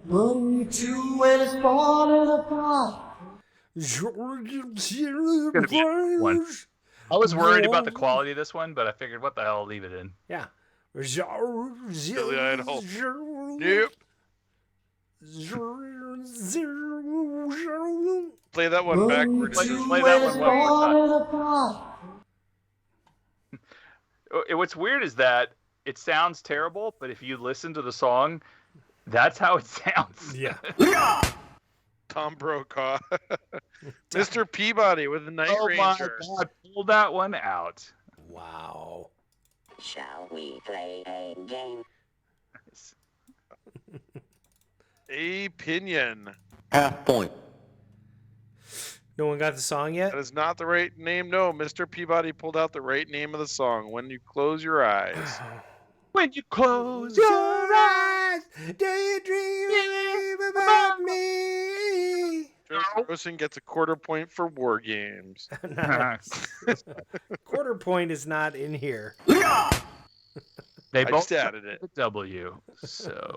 1, 2, when it's falling apart. One. I was worried about the quality of this one, but I figured, what the hell, I'll leave it in. Yeah. Billy Idol. Nope. Play that one backwards. Play that one more time. What's weird is that it sounds terrible, but if you listen to the song, that's how it sounds. Yeah. Tom Brokaw. Mr. Peabody with the Night Ranger. Oh my God, pull that one out. Wow. Shall we play a game? A Pinion. Half point. No one got the song yet? That is not the right name. No, Mr. Peabody pulled out the right name of the song. When you close your eyes. When you close your eyes, do you dream about me? Rosen gets a quarter point for War Games. Nice. Quarter point is not in here. They both just added it. W. So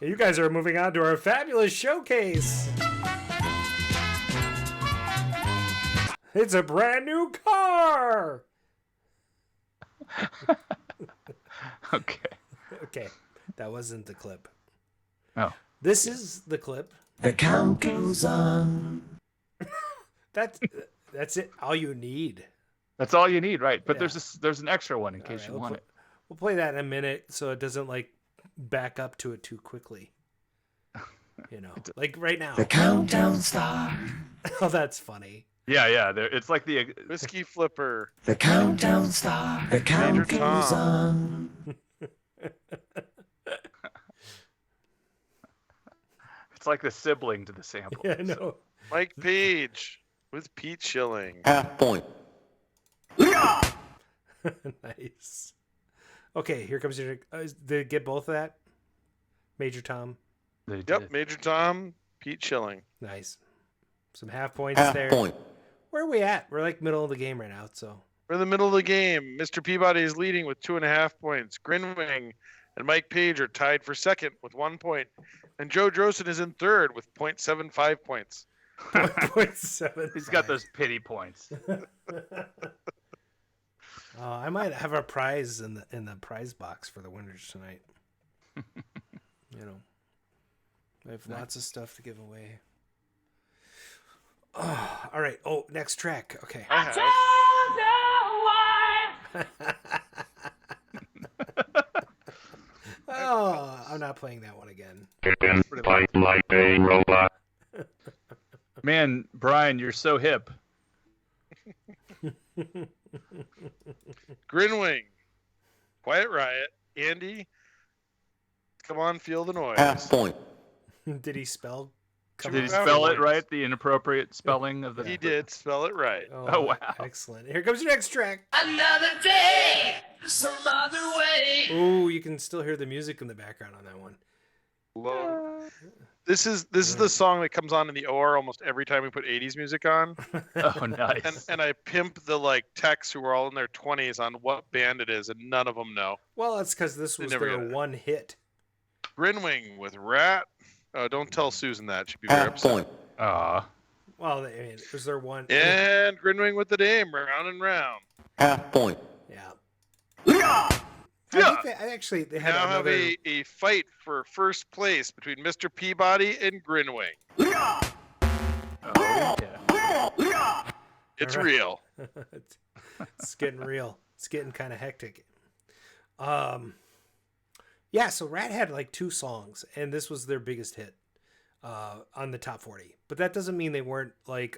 you guys are moving on to our fabulous showcase. It's a brand new car. Okay. That wasn't the clip. Oh. This is the clip. The count goes on. That's it. All you need. That's all you need, right? But Yeah. there's an extra one in case you want it. We'll play that in a minute so it doesn't like back up to it too quickly. You know, like right now. The countdown star. Oh, that's funny. Yeah. It's like the Whiskey Flipper. The countdown star. The count goes on. It's like the sibling to the sample. Yeah, I know. Mike Page with Pete Schilling. Half point. Nice. Okay, here comes your. Did it get both of that? Major Tom. Yep, Major Tom, Pete Schilling. Nice. Some half points there. Point. Where are we at? We're like middle of the game right now, so. We're in the middle of the game. Mr. Peabody is leading with 2.5 points. Grinwing and Mike Page are tied for second with 1 point. And Joe Drosen is in third with 0.75 points. 0.7. He's got those pity points. I might have a prize in the prize box for the winners tonight. You know, I have lots of stuff to give away. Oh, all right. Oh, next track. Okay. Oh, I'm not playing that one again. Fight like a robot. Man, Bryan, you're so hip. Grinwing, Quiet Riot, Andy, come on, feel the noise. Half point. Did he spell Did he spell it right? The inappropriate spelling of the. He did spell it right. Oh wow! Excellent. Here comes your next track. Another day, some other way. Oh, you can still hear the music in the background on that one. Whoa. This is the song that comes on in the OR almost every time we put 80s music on. Oh, nice. And I pimp the techs who are all in their 20s on what band it is, and none of them know. Well, that's because this was their one hit. Grinwing with Rat. Don't tell Susan that. She'd be very upset. Well, I mean, it was their one. And Grinwing with the Dame, round and round. Half point. Yeah. I think they had now another... have a fight for first place between Mr. Peabody and Grinwing. It's real. It's getting real. It's getting kind of hectic. Yeah, so Rat had 2 songs, and this was their biggest hit on the top 40. But that doesn't mean they weren't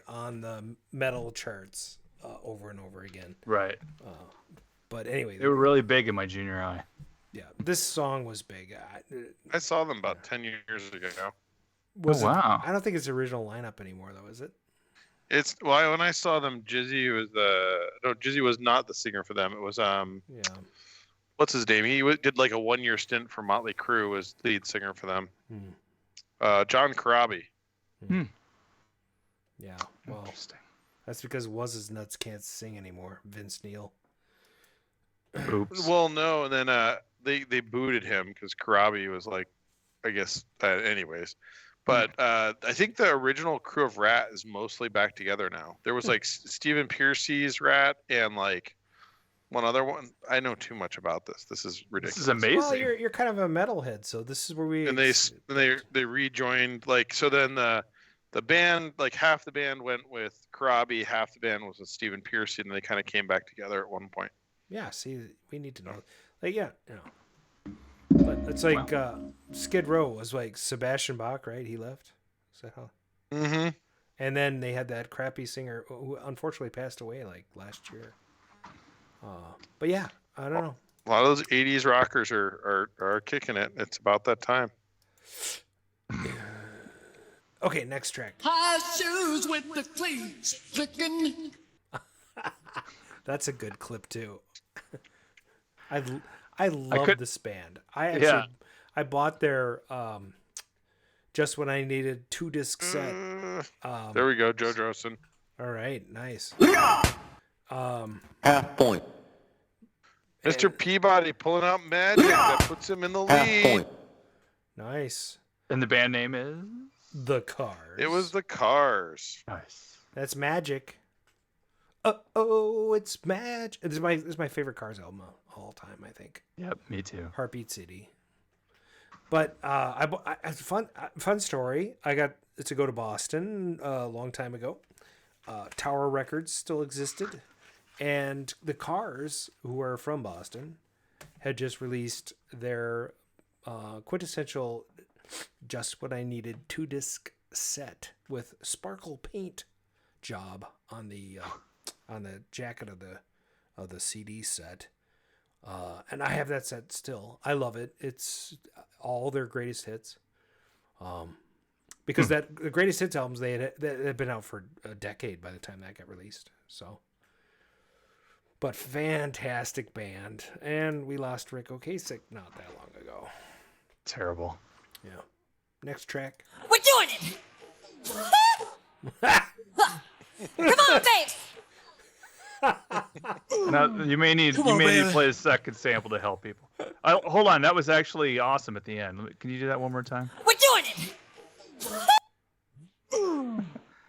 on the metal charts over and over again. Right. But anyway, they were really big in my junior high. Yeah, this song was big. I saw them about 10 years ago. Wow! I don't think it's the original lineup anymore, though, is it? It's when I saw them, Jizzy was not the singer for them. It was what's his name? He did a 1-year stint for Motley Crue as lead singer for them. John Corabi. Yeah, well, interesting. That's because Wuzz's nuts can't sing anymore. Vince Neil. Oops. Well, no, and then they booted him because Corabi was I guess, anyways. But I think the original crew of Rat is mostly back together now. There was Stephen Piercy's Rat and one other one. I know too much about this. This is ridiculous. This is amazing. Well, you're kind of a metalhead, so this is where we. And they rejoined so then the band half the band went with Corabi, half the band was with Stephen Piercy, and they kind of came back together at one point. Yeah, see, we need to know. But it's Skid Row was Sebastian Bach, right? He left. Is that how? Mm-hmm. And then they had that crappy singer who unfortunately passed away last year. But yeah, I don't know. A lot of those 80s rockers are kicking it. It's about that time. Okay, next track. High shoes with the cleats flicking. That's a good clip too. I love this band. I bought their just when I needed 2-disc set. There we go, Joe Drossen. All right, nice. Half point. Mr. Peabody pulling out magic that puts him in the lead. Half point. Nice. And the band name is The Cars. It was The Cars. Nice. That's magic. Oh, it's magic. This is my favorite Cars album of all time, I think. Yep, me too. Heartbeat City. But it's a fun story. I got to go to Boston a long time ago. Tower Records still existed, and the Cars, who are from Boston, had just released their quintessential Just What I Needed 2-disc set with sparkle paint job on the jacket of the CD set. And I have that set still. I love it. It's all their greatest hits. Because the greatest hits albums they had been out for a decade by the time that got released. So, but fantastic band, and we lost Rick Ocasek not that long ago. Terrible. Yeah. Next track. We're doing it. Come on, babe. Now you may need to play a second sample to help people. Hold on, that was actually awesome at the end. Can you do that one more time? We're doing it.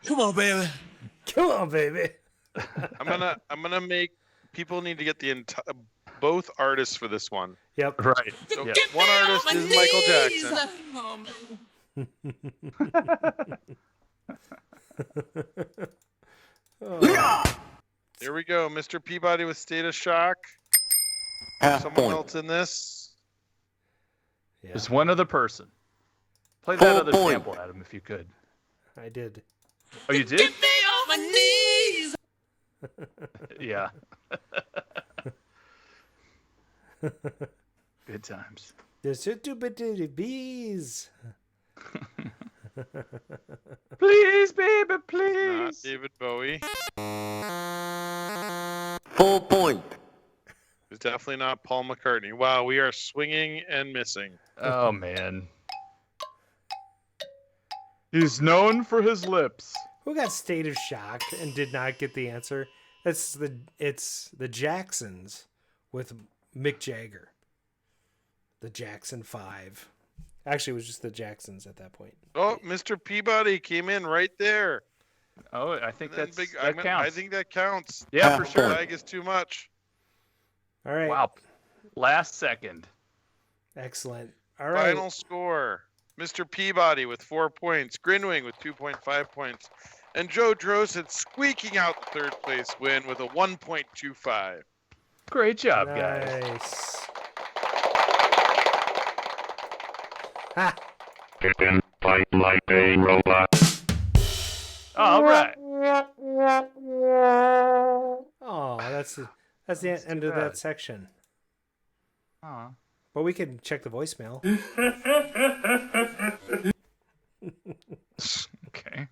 Come on, baby. Come on, baby. I'm gonna make people need to get both artists for this one. Yep. Right. So yeah. One artist is Michael Jackson. Here we go, Mr. Peabody with State of Shock. Someone else in this? Yeah. Just one other person. Play that other sample, Adam, if you could. I did. Oh, you did? Get me on my knees. Yeah. Good times. The Super Bees. Please, baby, please. Not David Bowie. Full point. It's definitely not Paul McCartney. Wow, we are swinging and missing. Oh, man. He's known for his lips. Who got State of Shock and did not get the answer? It's the Jacksons with Mick Jagger. The Jackson 5. Actually, it was just the Jacksons at that point. Oh, Mr. Peabody came in right there. Oh, I think that counts. I think that counts. Yeah, for sure. Flag is too much. All right. Wow. Last second. Excellent. All right. Final score. Mr. Peabody with 4 points. Grinwing with 2.5 points. And Joe Drossett squeaking out the third place win with a 1.25. Great job, guys. Nice. Ha. Get in, fight like a robot. All right. Oh, that's the end of that section. Aw. But we can check the voicemail. Okay.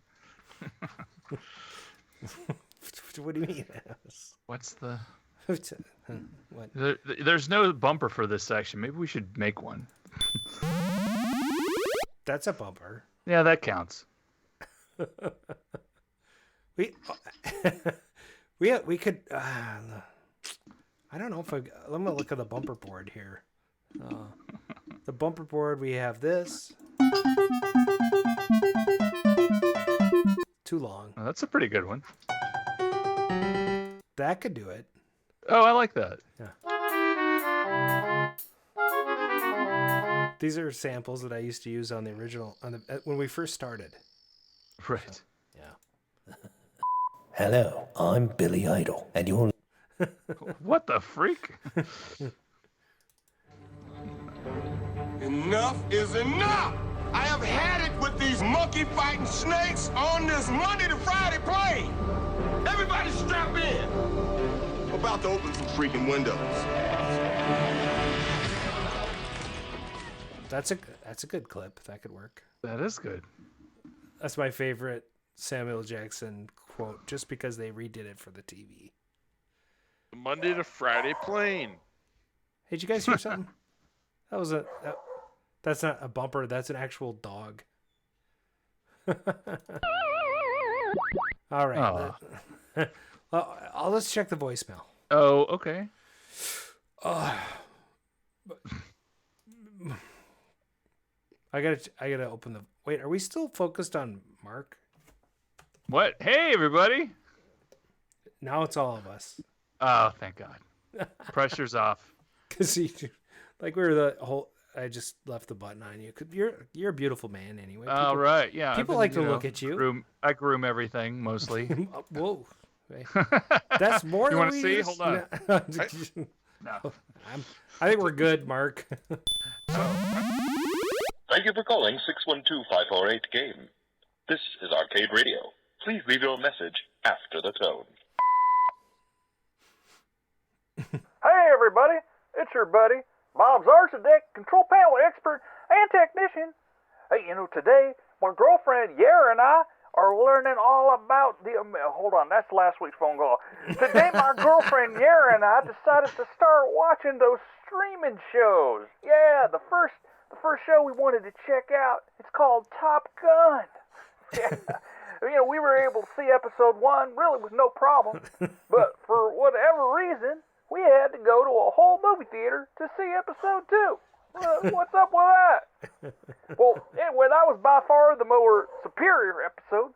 What do you mean? What's the... What? There's no bumper for this section. Maybe we should make one. That's a bumper. Yeah, that counts. We could. I don't know if let me look at the bumper board here. The bumper board, we have this. Too long. Oh, that's a pretty good one. That could do it. Oh, I like that. Yeah. These are samples that I used to use on the original when we first started. Right. So, yeah. Hello, I'm Billy Idol, and you're... What the freak? Enough is enough! I have had it with these monkey-fighting snakes on this Monday to Friday plane! Everybody strap in! I'm about to open some freaking windows. That's a good clip. That could work. That is good. That's my favorite Samuel Jackson quote, just because they redid it for the TV. The Monday to Friday plane. Hey, did you guys hear something? That's not a bumper. That's an actual dog. All right. Let's check the voicemail. Oh, okay. I gotta open the. Wait, are we still focused on Mark? What? Hey, everybody! Now it's all of us. Oh, thank God. Pressure's off. Because we were the whole. I just left the button on you. You're a beautiful man anyway. All right, yeah. People like to look at you. I groom everything mostly. Whoa. That's more. You want to see? Hold on. No. I think we're good, Mark. Thank you for calling 612-548-GAME. This is Rcade Radio. Please leave your message after the tone. Hey everybody, it's your buddy, Bob Zarzadek, control panel expert and technician. Hey, today, my girlfriend Yara and I are learning all about the... hold on, that's last week's phone call. Today, my girlfriend Yara and I decided to start watching those streaming shows. Yeah, the first show we wanted to check out, it's called Top Gun. Yeah. We were able to see episode 1 really with no problem. But for whatever reason, we had to go to a whole movie theater to see episode 2. What's up with that? Well, anyway, that was by far the more superior episode.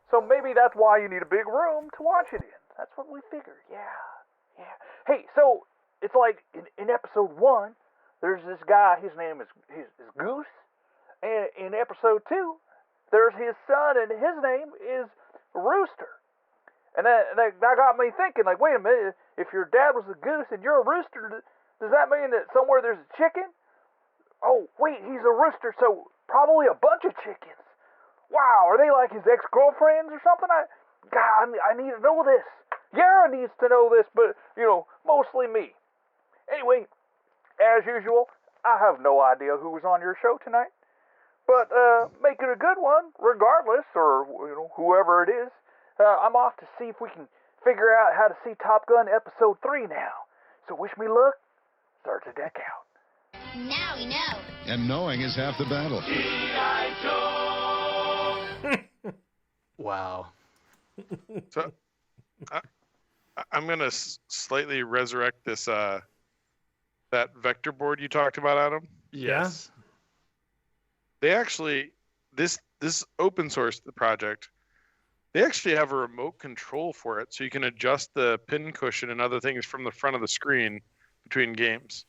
So maybe that's why you need a big room to watch it in. That's what we figured. Yeah. Hey, so it's like in episode 1, there's this guy, his name is Goose. And in episode 2, there's his son, and his name is Rooster. And that got me thinking, like, wait a minute, if your dad was a goose and you're a rooster, does that mean that somewhere there's a chicken? Oh, wait, he's a rooster, so probably a bunch of chickens. Wow, are they like his ex-girlfriends or something? I need to know this. Yara needs to know this, but, mostly me. Anyway, as usual, I have no idea who was on your show tonight. But make it a good one, regardless, or whoever it is. I'm off to see if we can figure out how to see Top Gun Episode 3 now. So wish me luck. Start the deck out. Now we know. And knowing is half the battle. Wow. So I'm gonna slightly resurrect this that vector board you talked about, Adam. Yes. They actually this open source project. They actually have a remote control for it, so you can adjust the pin cushion and other things from the front of the screen between games.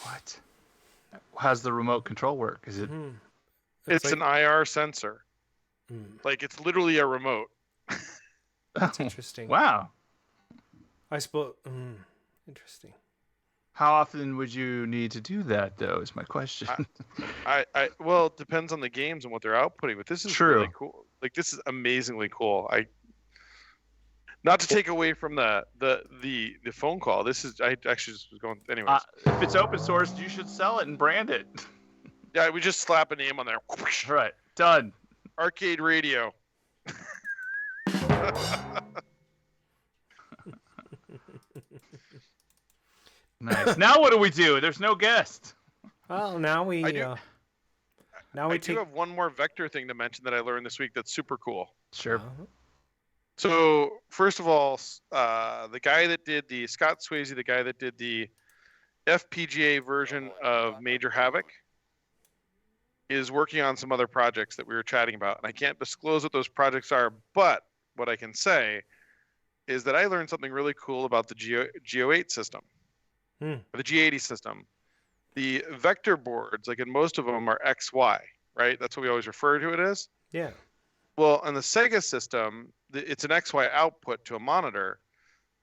What? How's the remote control work? Is it? It's like an IR sensor. Like it's literally a remote. That's interesting. Wow. I suppose. Interesting. How often would you need to do that, though? Is my question. Well, it depends on the games and what they're outputting, but this is really cool. Like this is amazingly cool. Not to take away from the phone call. This is I actually just was going anyways. If it's open source, you should sell it and brand it. Yeah, we just slap a name on there. All right, done. Rcade Radio. Nice. Now what do we do? There's no guest. Well, now we do have one more vector thing to mention that I learned this week that's super cool. Sure. So first of all, the guy that did the Scott Swayze, the guy that did the FPGA version of Major Havoc, is working on some other projects that we were chatting about, and I can't disclose what those projects are. But what I can say is that I learned something really cool about the G08 system. Or the G80 system. The vector boards, like in most of them, are XY, right? That's what we always refer to it as. Yeah. Well, on the Sega system, it's an XY output to a monitor,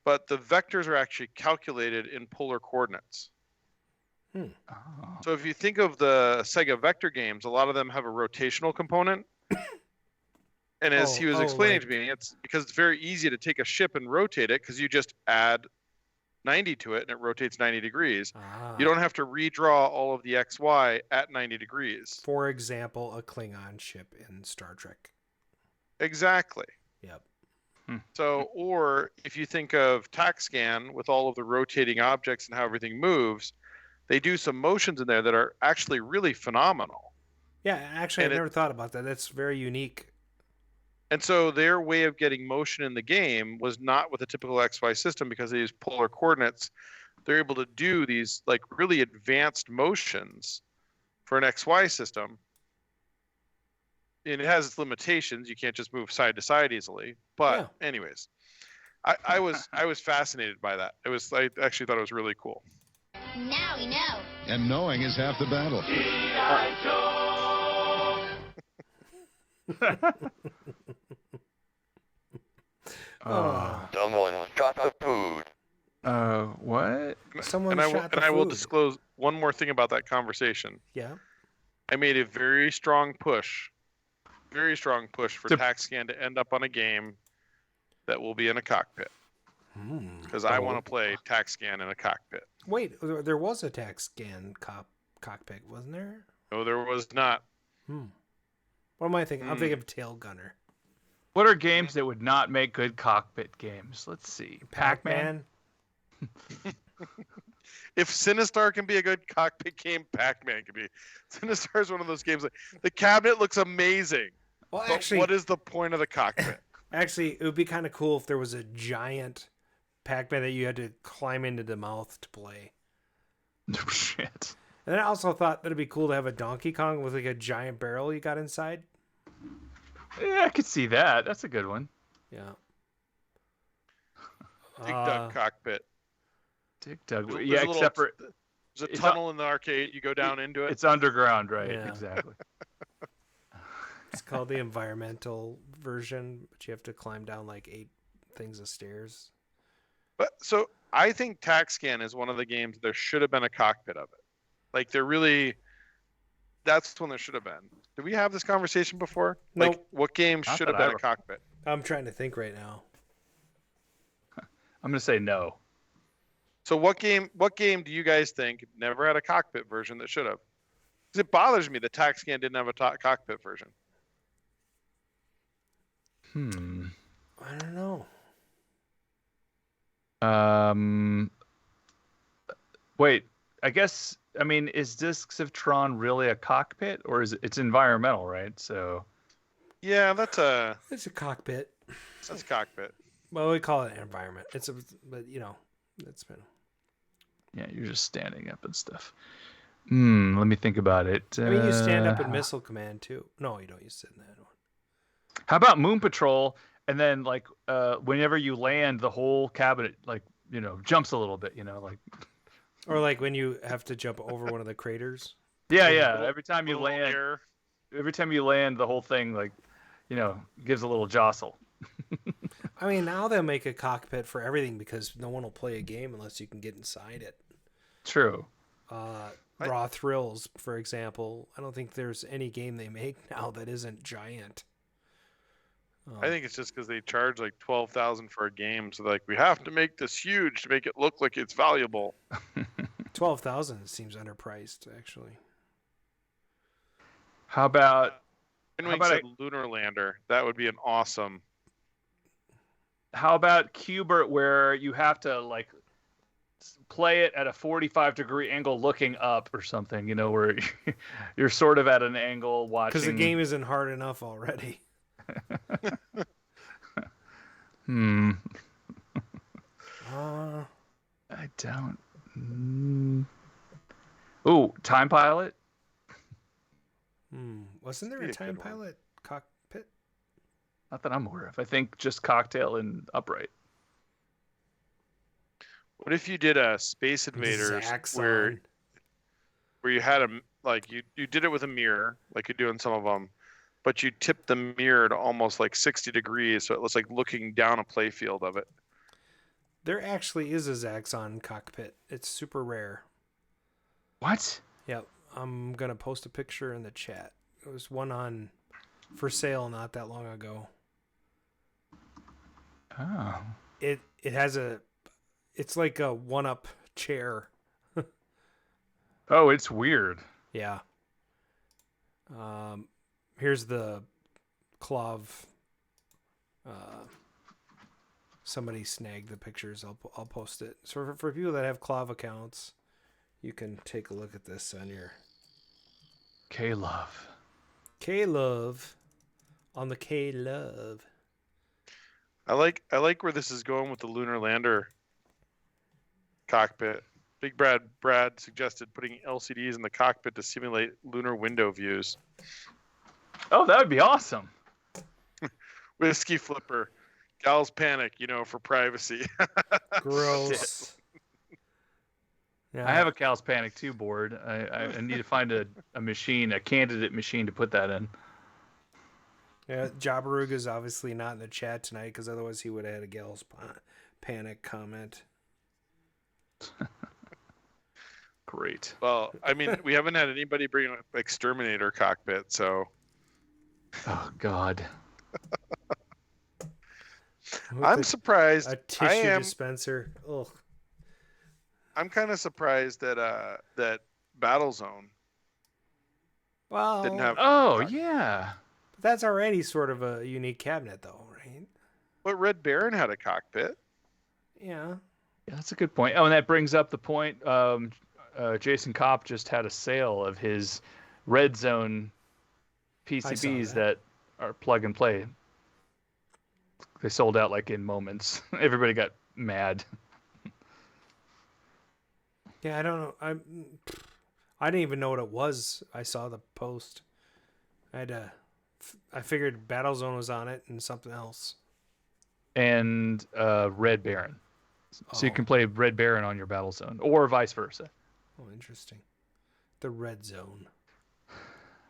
but the vectors are actually calculated in polar coordinates. So if you think of the Sega vector games, a lot of them have a rotational component. And as he was explaining to me, it's because it's very easy to take a ship and rotate it because you just add 90 to it and it rotates 90 degrees. You don't have to redraw all of the XY at 90 degrees. For example, a Klingon ship in Star Trek. Exactly. Yep. So, or if you think of TACScan with all of the rotating objects and how everything moves, they do some motions in there that are actually really phenomenal. Yeah, actually, I've never thought about that. That's very unique. And so their way of getting motion in the game was not with a typical XY system because they use polar coordinates. They're able to do these like really advanced motions for an XY system. And it has its limitations. You can't just move side to side easily. But anyways, I was fascinated by that. I actually thought it was really cool. Now we know. And knowing is half the battle. Someone shot the food. What? Someone shot the food. And I will disclose one more thing about that conversation. Yeah. I made a very strong push for TACScan to end up on a game that will be in a cockpit. Because I want to play TACScan in a cockpit. Wait, there was a TACScan cockpit, wasn't there? No, there was not. What am I thinking? I'm thinking of Tail Gunner. What are games that would not make good cockpit games? Let's see. Pac-Man? If Sinistar can be a good cockpit game, Pac-Man can be. Sinistar is one of those games. Like, the cabinet looks amazing. Well, but actually, what is the point of the cockpit? Actually, it would be kind of cool if there was a giant Pac-Man that you had to climb into the mouth to play. No shit. And then I also thought that it'd be cool to have a Donkey Kong with like a giant barrel you got inside. Yeah, I could see that. That's a good one. Yeah. Dig Dug cockpit. Dig Dug. There's Yeah, except for there's a tunnel in the arcade. You go down into it. It's underground, right? Yeah. Exactly. It's called the environmental version, but you have to climb down like 8 things of stairs. But so I think TACScan is one of the games there should have been a cockpit of it. Like that's when there should have been. Did we have this conversation before? Nope. Like what game should have been a cockpit? I'm trying to think right now. I'm gonna say no. So what game do you guys think never had a cockpit version that should have? It bothers me the TAC-SCAN didn't have a cockpit version. I don't know. Wait, I guess, I mean, is Discs of Tron really a cockpit, or is it's environmental, right? So. Yeah, it's a cockpit. That's cockpit. Well, we call it an environment. But it's been. Yeah, you're just standing up and stuff. Let me think about it. I mean, you stand up in Missile Command too. No, you don't. You sit in that one. How about Moon Patrol? And then, like, whenever you land, the whole cabinet, like, jumps a little bit, like. Or like when you have to jump over one of the craters. Yeah. Every time you land, the whole thing, like, gives a little jostle. I mean, now they'll make a cockpit for everything because no one will play a game unless you can get inside it. True. Raw Thrills, for example. I don't think there's any game they make now that isn't giant. I think it's just because they charge like $12,000 for a game, so like we have to make this huge to make it look like it's valuable. $12,000 seems underpriced, actually. How about a lunar lander? That would be an awesome. How about Qbert, where you have to like play it at a 45-degree angle, looking up or something? Where you're sort of at an angle watching. Because the game isn't hard enough already. I don't. Ooh, Time Pilot. Wasn't there a Time Pilot cockpit? Not that I'm aware of. I think just Cocktail and Upright. What if you did a Space Invaders where you had you did it with a mirror, like you do in some of them, but you tip the mirror to almost like 60 degrees, so it looks like looking down a playfield of it. There actually is a Zaxxon cockpit. It's super rare. What? Yep. I'm going to post a picture in the chat. It was one for sale not that long ago. Oh. It has it's like a one-up chair. Oh, it's weird. Yeah. Here's the Clav. Somebody snagged the pictures. I'll post it. So for people that have Clav accounts, you can take a look at this on your K-Love. K-Love on the K-Love. I like where this is going with the lunar lander cockpit. Big Brad suggested putting LCDs in the cockpit to simulate lunar window views. Oh, that would be awesome. Whiskey Flipper. Gals panic, for privacy. Gross. Yeah. I have a Cal's Panic 2 board. I need to find a candidate machine to put that in. Yeah, Jabaruga's obviously not in the chat tonight because otherwise he would have had a Gals Panic comment. Great. Well, I mean, we haven't had anybody bring up Exterminator cockpit, so. Oh, God. I'm surprised. A tissue dispenser. Ugh. I'm kind of surprised that that Battlezone didn't have. Oh, yeah. That's already sort of a unique cabinet, though, right? But Red Baron had a cockpit. Yeah. Yeah, that's a good point. Oh, and that brings up the point. Jason Kopp just had a sale of his Red Zone PCBs that are plug and play. They sold out like in moments. Everybody got mad. Yeah, I don't know. I didn't even know what it was. I saw the post. I figured Battlezone was on it and something else. And Red Baron. So you can play Red Baron on your Battlezone, or vice versa. Oh, interesting. The Red Zone.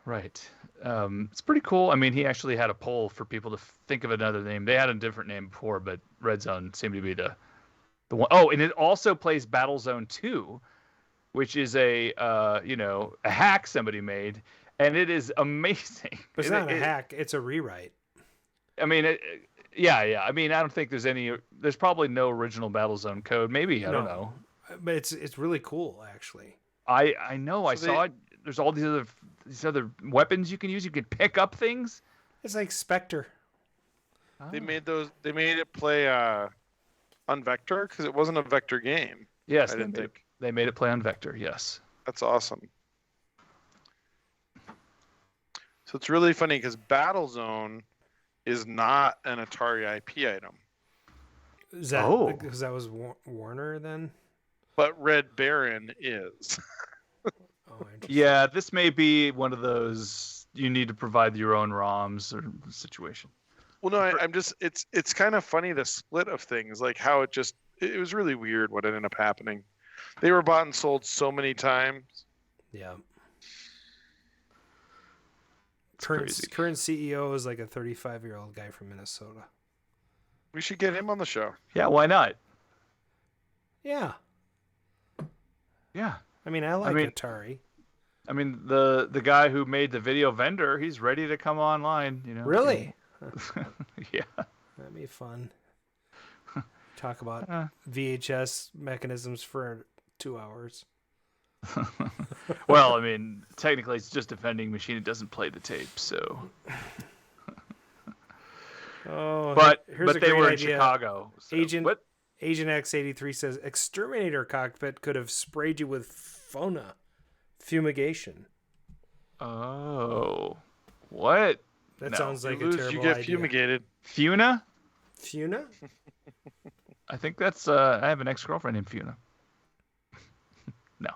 Right. It's pretty cool. I mean, he actually had a poll for people to think of another name. They had a different name before, but Red Zone seemed to be the one. Oh, and it also plays Battlezone 2, which is a hack somebody made, and it is amazing. But it's not a hack. It's a rewrite. I mean, yeah. I mean, I don't think there's probably no original Battlezone code. Maybe, I don't know. But it's really cool, actually. I know. So I saw it. there's all these other weapons you can use. You can pick up things. It's like Spectre. They made it play on Vector because it wasn't a Vector game. Yes, they made it play on Vector. Yes, that's awesome. So it's really funny because Battlezone is not an Atari IP item. Is that because that was Warner then? But Red Baron is. Yeah, this may be one of those you need to provide your own ROMs or situation. Well, no, I'm just it's kind of funny the split of things, like how it was really weird what ended up happening. They were bought and sold so many times. Yeah. Current CEO is like a 35-year-old guy from Minnesota. We should get him on the show. Yeah, why not? Yeah. Yeah. I mean, Atari. I mean, the guy who made the video vendor, he's ready to come online. Really? Yeah. That'd be fun. Talk about VHS mechanisms for 2 hours. Well, I mean, technically it's just a vending machine. It doesn't play the tape, so. But they were in Chicago. So. Agent X83 says Exterminator Cockpit could have sprayed you with fumigation. Oh, what? That sounds like a terrible You get idea. fumigated. Funa? I think that's. I have an ex-girlfriend named Funa. No.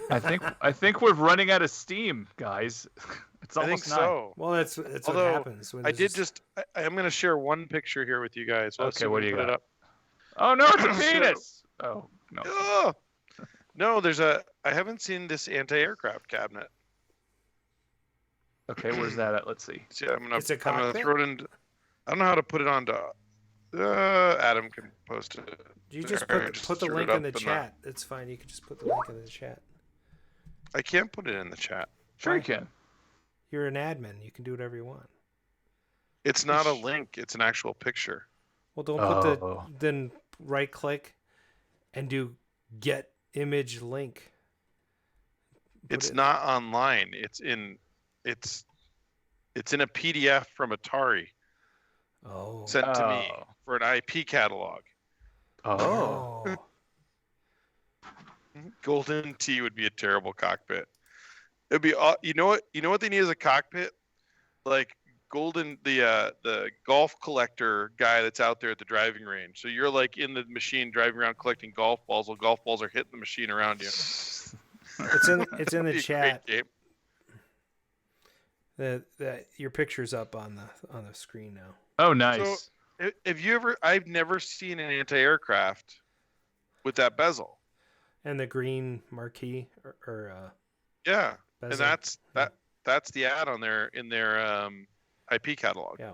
I think we're running out of steam, guys. It's almost I think so. Well, that's what happens. When I'm going to share one picture here with you guys. Okay, what do you got? It up. Oh no, it's a penis. Oh no. Oh. No, I haven't seen this anti-aircraft cabinet. Okay, where's that at? Let's see. I'm gonna throw it in. I don't know how to put it onto. Adam can post it. You just put the link in the chat. It's fine. You can just put the link in the chat. I can't put it in the chat. Sure you can. You're an admin. You can do whatever you want. It's not a link. It's an actual picture. Well, don't put then right click and do get image link. It's not online. It's in a PDF from Atari. Oh. Sent to me for an IP catalog. Oh. Golden Tee would be a terrible cockpit. It'd be you know what they need as a cockpit? Like Golden the golf collector guy that's out there at the driving range. So you're like in the machine driving around collecting golf balls while golf balls are hitting the machine around you. It's in the chat. That your picture's up on the screen now. Oh, nice. So, I've never seen an anti-aircraft with that bezel. And the green marquee yeah, bezel. And that's the ad on in their IP catalog. Yeah.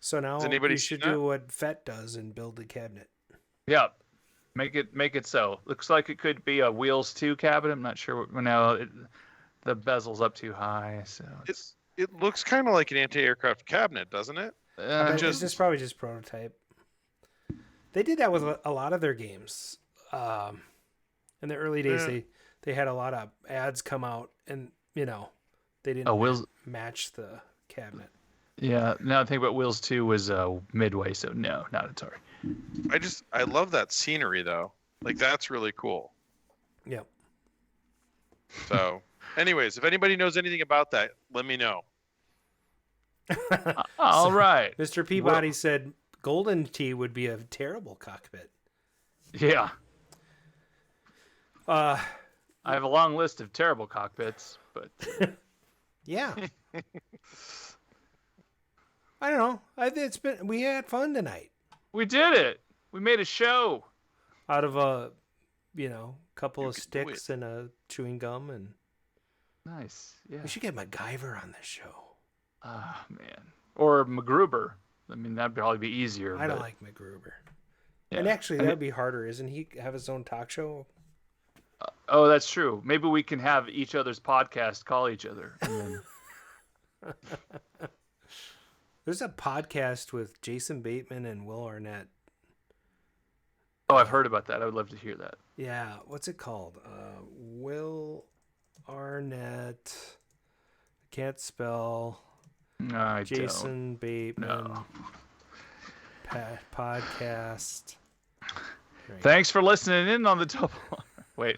So now you should do what FET does and build a cabinet. Yeah. Make it so. Looks like it could be a Wheels 2 cabinet. I'm not sure the bezel's up too high, so it looks kind of like an anti-aircraft cabinet, doesn't it? It's probably just prototype. They did that with a lot of their games. In the early days, they had a lot of ads come out, and they didn't match the cabinet. Yeah, now I think about Wheels 2 was Midway, so no, not Atari. I love that scenery though. Like that's really cool. Yep. So, anyways, if anybody knows anything about that, let me know. All right. Mr. Peabody said Golden Tee would be a terrible cockpit. Yeah. I have a long list of terrible cockpits, but yeah. I don't know. We had fun tonight. We did it. We made a show out of a couple of sticks and a chewing gum and nice. Yeah. We should get MacGyver on this show. Ah, man. Or MacGruber. I mean, that'd probably be easier. I don't like MacGruber. Yeah. And actually, that'd be harder. Isn't he have his own talk show? Oh, that's true. Maybe we can have each other's podcast call each other. And then... There's a podcast with Jason Bateman and Will Arnett. Oh, I've heard about that. I would love to hear that. Yeah, what's it called? Will Arnett. Can't spell. I Jason don't. Bateman. No. Podcast. Great. Thanks for listening in on the double. Wait.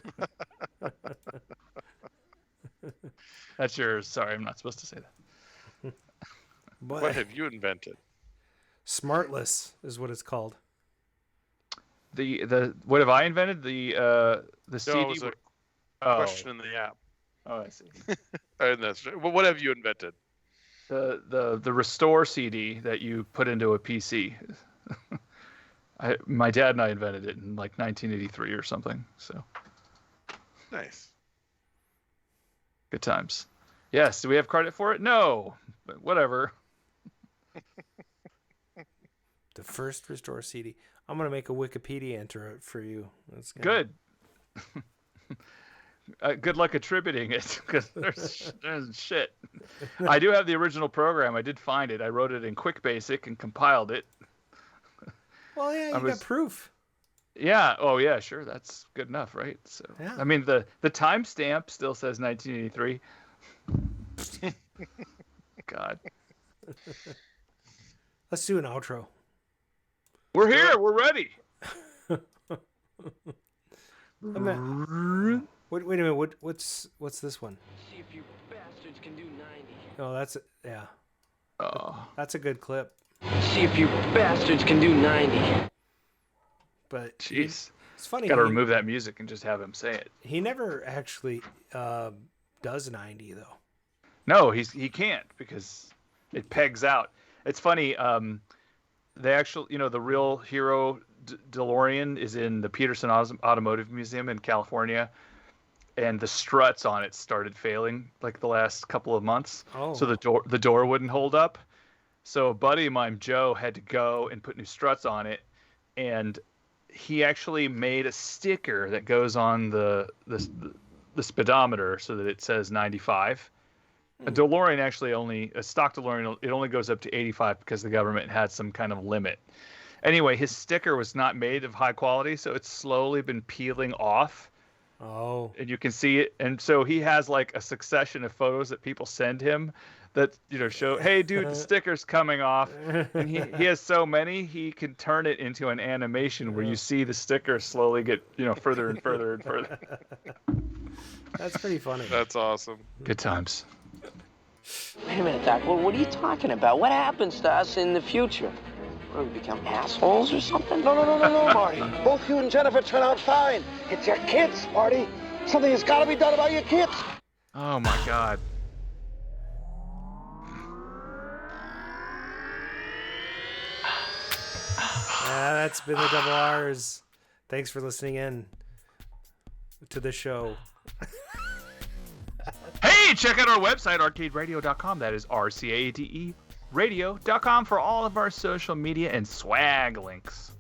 That's yours. Sorry, I'm not supposed to say that. What have you invented? Smartless is what it's called. The what have I invented? The CD. No, it was a question in the app. Oh, I see. What have you invented? The restore CD that you put into a PC. My dad and I invented it in like 1983 or something. So nice. Good times. Yes. Do we have credit for it? No, but whatever. The first restore CD. I'm gonna make a Wikipedia entry for you. That's good. Good luck attributing it, because there's shit. I do have the original program. I did find it. I wrote it in Quick Basic and compiled it. Well, yeah, you got proof. Yeah. Oh, yeah. Sure. That's good enough, right? So, yeah. I mean, the timestamp still says 1983. God. Let's do an outro. We're here. We're ready. Wait a minute. What's this one? See if you bastards can do 90. Oh, that's yeah. Oh, that's a good clip. See if you bastards can do 90. But jeez, it's funny. Got to remove that music and just have him say it. He never actually does 90 though. No, he can't because it pegs out. It's funny. They actually, the real hero DeLorean is in the Peterson Automotive Museum in California, and the struts on it started failing like the last couple of months. Oh. So the door wouldn't hold up. So a buddy of mine, Joe, had to go and put new struts on it, and he actually made a sticker that goes on the speedometer so that it says 95. A DeLorean a stock DeLorean, it only goes up to 85 because the government had some kind of limit. Anyway, his sticker was not made of high quality, so it's slowly been peeling off. Oh. And you can see it. And so he has like a succession of photos that people send him that, show, hey, dude, the sticker's coming off. And he has so many, he can turn it into an animation where you see the sticker slowly get, further and further and further. That's pretty funny. That's awesome. Good times. Wait a minute, Doc. What are you talking about? What happens to us in the future? Will we become assholes or something? No, Marty. Both you and Jennifer turn out fine. It's your kids, Marty. Something has got to be done about your kids. Oh, my God. That's been the Double R's. Thanks for listening in to the show. Hey, check out our website, RcadeRadio.com. That is RCADE radio.com for all of our social media and swag links.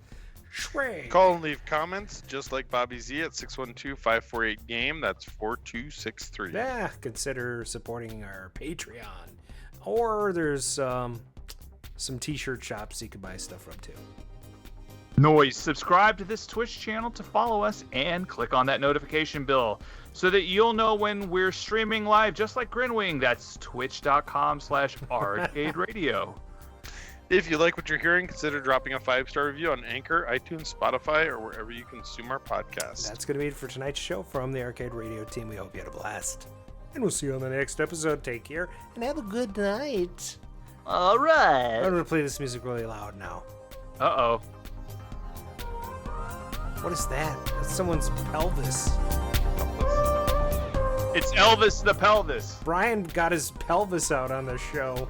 Swag. Call and leave comments, just like Bobby Z at 612-548-GAME. That's 4263. Yeah, consider supporting our Patreon. Or there's some t-shirt shops you can buy stuff from too. Noise. Subscribe to this Twitch channel to follow us and click on that notification bell so that you'll know when we're streaming live, just like Grinwing. That's twitch.com/RcadeRadio. If you like what you're hearing, consider dropping a 5-star review on Anchor, iTunes, Spotify, or wherever you consume our podcast. That's going to be it for tonight's show from the Arcade Radio team. We hope you had a blast. And we'll see you on the next episode. Take care and have a good night. All right. I'm going to play this music really loud now. Uh-oh. What is that? That's someone's pelvis. It's Elvis the Pelvis. Bryan got his pelvis out on the show.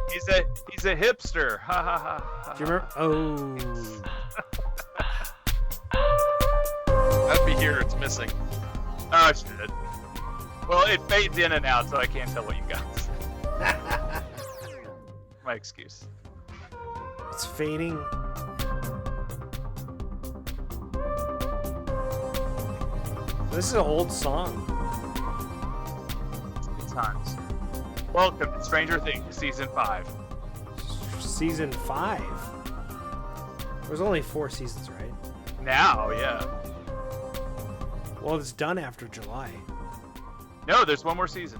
He's a hipster. Ha ha ha. Do you remember? Oh. That'd be here. It's missing. Oh, shit. Well, it fades in and out, so I can't tell what you got. My excuse. It's fading. This is an old song. Good times. Welcome to Stranger Things Season 5. Season 5? There's only 4 seasons, right? Now, yeah. Well, it's done after July. No, there's one more season.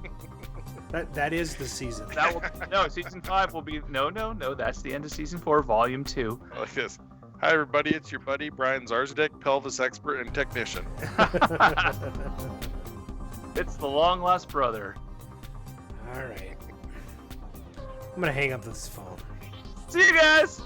That is the season. No, season 5 will be no. That's the end of season 4, volume 2. I like this. Hi everybody, it's your buddy Bryan Zarzadek, pelvis expert and technician. It's the long lost brother. All right. I'm gonna hang up this phone. See you guys.